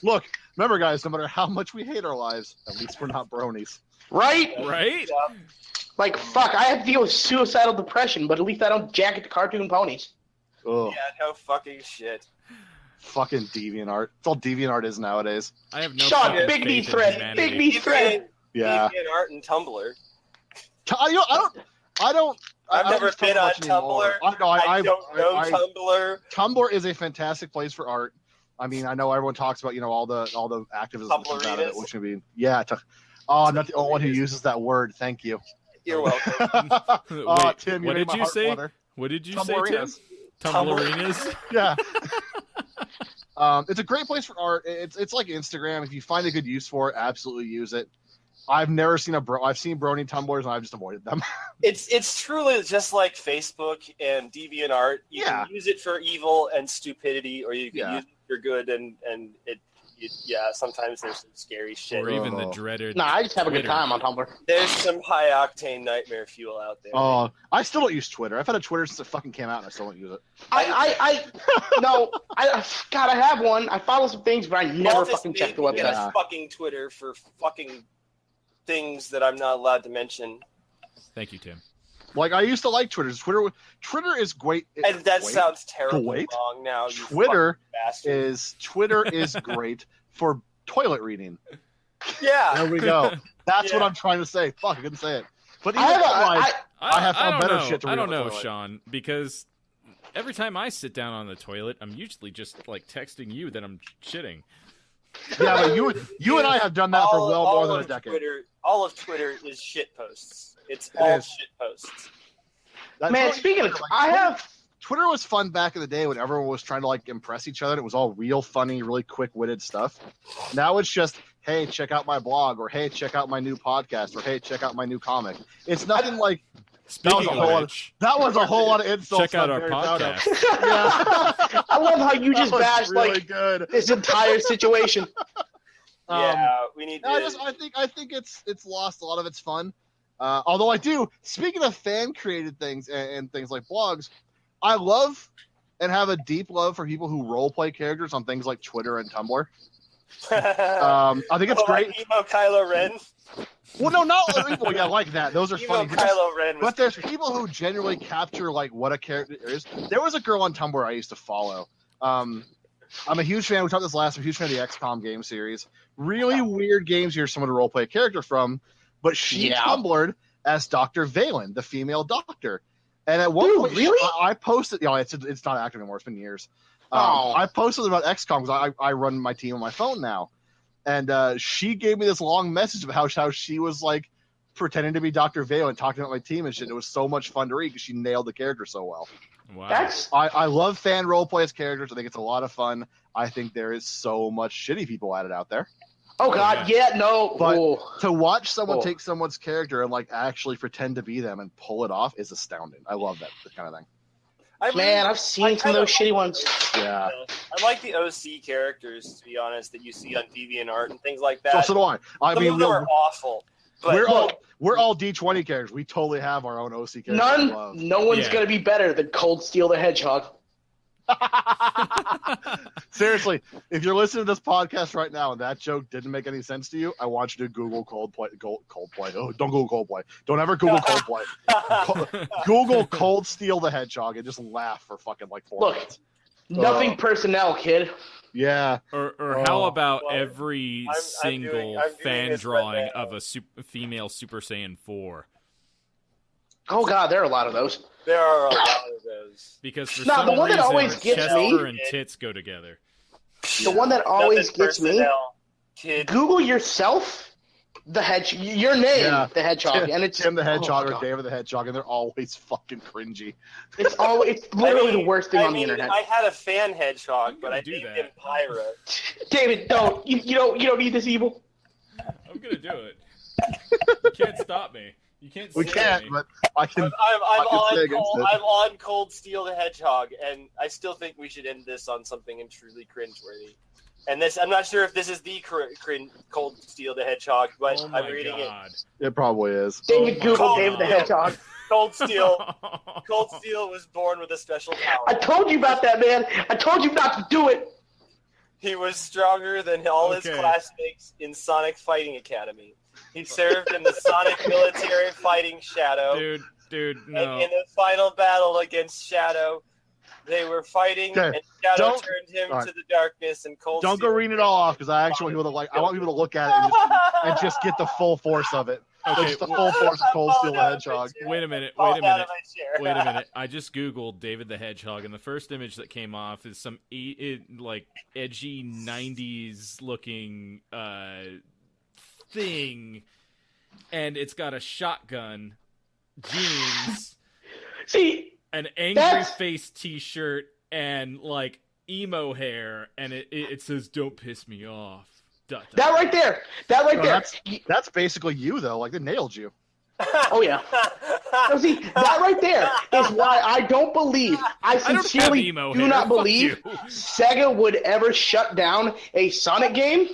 Look, remember, guys, no matter how much we hate our lives, at least we're not bronies. Right? Right? Yeah. Like, fuck, I have to deal with suicidal depression, but at least I don't jacket the cartoon ponies. Ugh. Yeah, no fucking shit. Fucking DeviantArt. It's all DeviantArt is nowadays. I have no Sean, fucking Big faith knee in thread. humanity. Big knee thread. Yeah. DeviantArt and Tumblr. I've never been on Tumblr. I don't know Tumblr. Tumblr is a fantastic place for art. I mean, I know everyone talks about all the activism that comes out of it, which would be not the only one who uses that word. Thank you. You're welcome. Wait, Tim, what did you say? What did you say, Tim? Tumblrinas? Yeah. It's a great place for art. It's like Instagram. If you find a good use for it, absolutely use it. I've never seen I've seen brony Tumblrs and I've just avoided them. It's truly just like Facebook and DeviantArt. You can use it for evil and stupidity, or you can use it for good and sometimes there's some scary shit. Or even the dreaded. Nah, I just have a good Twitter. time on Tumblr. There's some high octane nightmare fuel out there. Oh, I still don't use Twitter. I've had a Twitter since it fucking came out and I still don't use it. God, I have one. I follow some things, but I never fucking check the website. Get fucking Twitter for fucking things that I'm not allowed to mention. Thank you, Tim. Like, I used to like Twitter. Twitter is great. And that sounds terribly wrong now. Twitter is great for toilet reading. Yeah. There we go. That's what I'm trying to say. Fuck, I couldn't say it. But even I have found better know. shit to read. I don't on the know, toilet. Sean, because every time I sit down on the toilet, I'm usually just like texting you that I'm shitting. Yeah, but you and I have done that for well more than a decade. All of Twitter is shit posts. It's all shit posts. Man, speaking of, Twitter was fun back in the day when everyone was trying to like impress each other. And it was all real funny, really quick-witted stuff. Now it's just, hey, check out my blog, or hey, check out my new podcast, or hey, check out my new comic. It's nothing like. Speaking of which, that was a whole lot of insults. Check out our podcast. Yeah. I love how you just bashed really good. This entire situation. We need. To... I think it's lost a lot of its fun. Although I do. Speaking of fan created things and things like blogs, I love and have a deep love for people who role play characters on things like Twitter and Tumblr. I think it's great. Like emo Kylo Ren. Well, no, not people. Yeah, like that. Those are funny. Kylo Ren but there's people who genuinely capture like what a character is. There was a girl on Tumblr I used to follow. I'm a huge fan. We talked this last. I'm a huge fan of the XCOM game series. Really weird games here. Someone to role play a character from, but she Tumblred as Dr. Valen, the female doctor. And at one point, really? I posted. It's not active anymore. It's been years. I posted about XCOM because I run my team on my phone now. And she gave me this long message about how she was like pretending to be Dr. Vale and talking about my team and shit. It was so much fun to read because she nailed the character so well. Wow. I love fan roleplay as characters. I think it's a lot of fun. I think there is so much shitty people at it out there. Oh God, no. But to watch someone take someone's character and like actually pretend to be them and pull it off is astounding. I love that kind of thing. I've seen some of those shitty ones. Yeah. I like the OC characters, to be honest, that you see on DeviantArt and things like that. So do I. Some of them are awful. But we're all D20 characters. We totally have our own OC characters. No one's gonna be better than Cold Steel the Hedgehog. Seriously, if you're listening to this podcast right now and that joke didn't make any sense to you, I want you to Google Coldplay. Coldplay. Oh, don't Google Coldplay. Don't ever Google Coldplay. Google Cold Steel the Hedgehog and just laugh for fucking like 4 minutes. Nothing personnel, kid. Yeah. Or how about every I'm single doing fan this drawing right now. of a female Super Saiyan 4? Oh god, there are a lot of those. There are a lot of those. Because for No, some the one that reason, always gets chest me- fur and tits go together. The one that always Nothing gets me. personnel, kid. Google yourself your name, Yeah. the Hedgehog, and it's Tim the Hedgehog oh, or God. David the Hedgehog, and they're always fucking cringy. It's literally the worst thing on the internet. I had a fan hedgehog, I'm but gonna I do named that. him Pyra. David, don't you don't need this evil. I'm gonna do it. You can't stop me. You can't. We say can't, me. but I can. I'm I can say against it. on Cold Steel the Hedgehog, and I still think we should end this on something truly cringeworthy. And this, I'm not sure if this is the Cold Steel the Hedgehog, but Oh my I'm reading god. It probably is. David, my Google God. David the Hedgehog. it. Cold Steel. Cold Steel was born with a special power. I told you about that, man. I told you not to do it. He was stronger than all his Okay. classmates in Sonic Fighting Academy. He served in the Sonic Military Fighting Shadow. Dude, And no. in the final battle against Shadow, they were fighting, Okay, and Shadow don't- turned him all right. to the darkness. And Cold Don't go Steel reading it all off because I actually want people to I want people to look at it and just get the full force of it. Okay, Just the full force of Cold Steel the Hedgehog. Wait a minute. Falling out of my chair. Wait a minute. I just Googled David the Hedgehog, and the first image that came off is some like edgy 90s looking thing, and it's got a shotgun, jeans, See, an angry That's- face t-shirt, and like emo hair, and it says "Don't piss me off." Dot, dot. that right there. That right No, there. That's basically you though. Like they nailed you. Oh yeah. No, see, that right there is why I don't believe, I I don't have sincerely emo do hair. not Fuck believe you. Sega would ever shut down a Sonic game,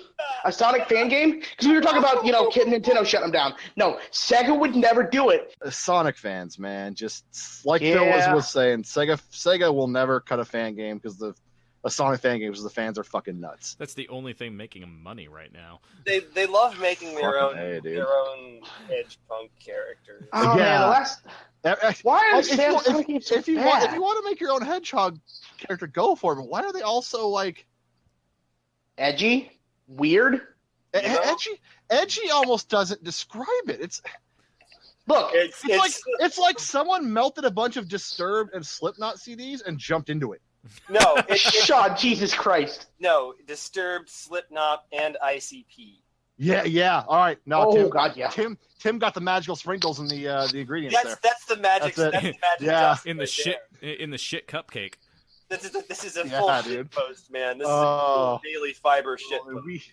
a Sonic fan game. Because we were talking about, Kid Nintendo shutting them down. No, Sega would never do it. Sonic fans, man, just like Yeah. Bill was saying, Sega will never cut a fan game because a Sonic fan game because the fans are fucking nuts. That's the only thing making them money right now. They love making their Fucking own A, dude. their own edge punk characters. Oh Yeah. man, the last. Why are Like, the Sonic games so if you bad? want to make your own Hedgehog character, go for it. But why are they all so like Edgy, weird. edgy? Almost doesn't describe it. Look, It's like someone melted a bunch of Disturbed and Slipknot CDs and jumped into it. No, Shaw, Jesus Christ. no, Disturbed, Slipknot, and ICP. Yeah. All right. No, Oh Tim, God, yeah. Tim got the magical sprinkles in the ingredients there. That's the magic. That's it. That's the magic. Yeah. dust In the right shit, in the shit cupcake. there. This is a Yeah, full dude. shit post, man. This Oh. is a daily fiber shit post.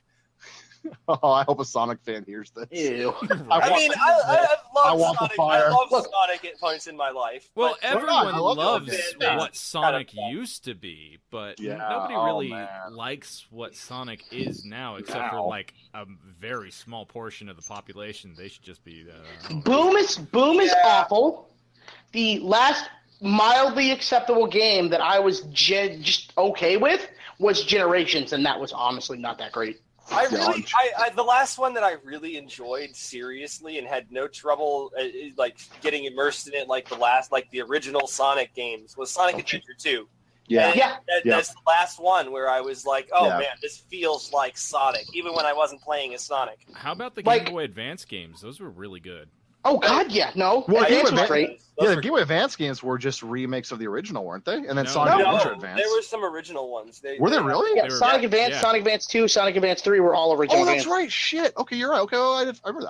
I hope a Sonic fan hears this. Ew. I mean, I love want the Sonic. fire. I love Look. Sonic at points in my life. Well, but- everyone I love loves it. Yeah. what Sonic Kind of used to be, but Yeah, nobody oh, really man. likes what Sonic is now, except for Now. like a very small portion of the population. They should just be. Boom is Yeah. awful. The last mildly acceptable game that I was just okay with was Generations, and that was honestly not that great. The last one that I really enjoyed seriously and had no trouble like getting immersed in it like the original Sonic games was Sonic Adventure 2. Yeah. And Yeah. That's the last one where I was like, oh Yeah. man, this feels like Sonic, even when I wasn't playing as Sonic. How about the Like- Game Boy Advance games? Those were really good. Oh God, yeah, no. Well, Game Advance Boy was Advance- great. Yeah, Those the were- Game Boy Advance games were just remakes of the original, weren't they? And then No. Sonic No. Adventure No, Advance. there were some original ones. Were there really? Yeah, They were- Sonic Advance, yeah. Sonic Advance 2, Sonic Advance 3 were all original Oh, that's games. right. Shit. Okay, you're right. Okay, well, I remember.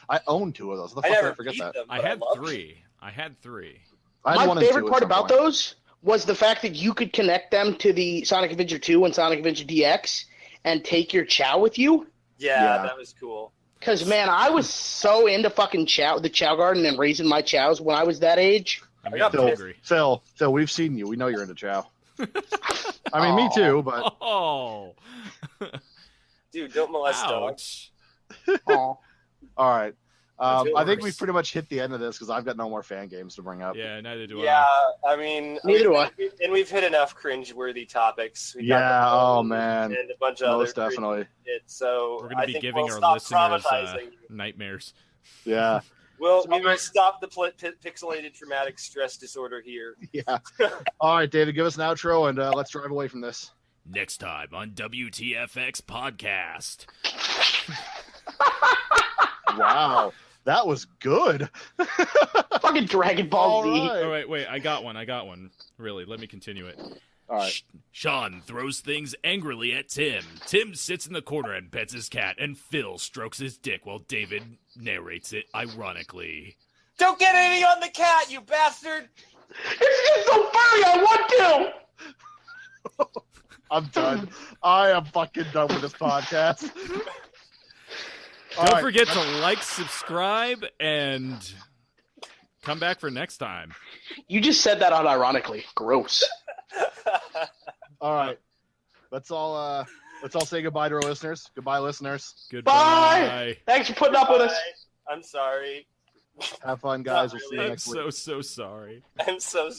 I owned two of those. How the I fuck did never I forget beat that? them. I but had loved three. I had three. I had My one and favorite two at part some about point. those was the fact that you could connect them to the Sonic Adventure 2 and Sonic Adventure DX and take your Chow with you. Yeah. that was cool. Because, man, I was so into fucking the Chow Garden and raising my Chows when I was that age. I'm got getting pissed. hungry. Phil, we've seen you. We know you're into Chow. I mean, me too, but Oh, Dude, don't molest dogs. ouch! Aw. all right. I think we've pretty much hit the end of this because I've got no more fan games to bring up. Yeah, neither do Yeah, I. I mean, Neither do I. And we've hit enough cringe-worthy topics. We Yeah, talked about man. and a bunch of Most other definitely. So We're going to be think giving we'll our stop listeners traumatizing you. nightmares. Yeah. We will stop the pixelated traumatic stress disorder here. Yeah. All right, David, give us an outro and let's drive away from this. Next time on WTFX Podcast. Wow. That was good. Fucking Dragon Ball Z. All right. Oh, wait, I got one. Really, let me continue it. All right. Sean throws things angrily at Tim. Tim sits in the corner and pets his cat, and Phil strokes his dick while David narrates it ironically. Don't get anything on the cat, you bastard! It's just so furry, I want to! I'm done. I am fucking done with this podcast. Don't forget to like, subscribe, and come back for next time. You just said that unironically. Gross. All right. Let's all say goodbye to our listeners. Goodbye, listeners. Goodbye. Bye! Thanks for putting up with us. I'm sorry. Have fun, guys. We'll see you really. next week. I'm so sorry. I'm so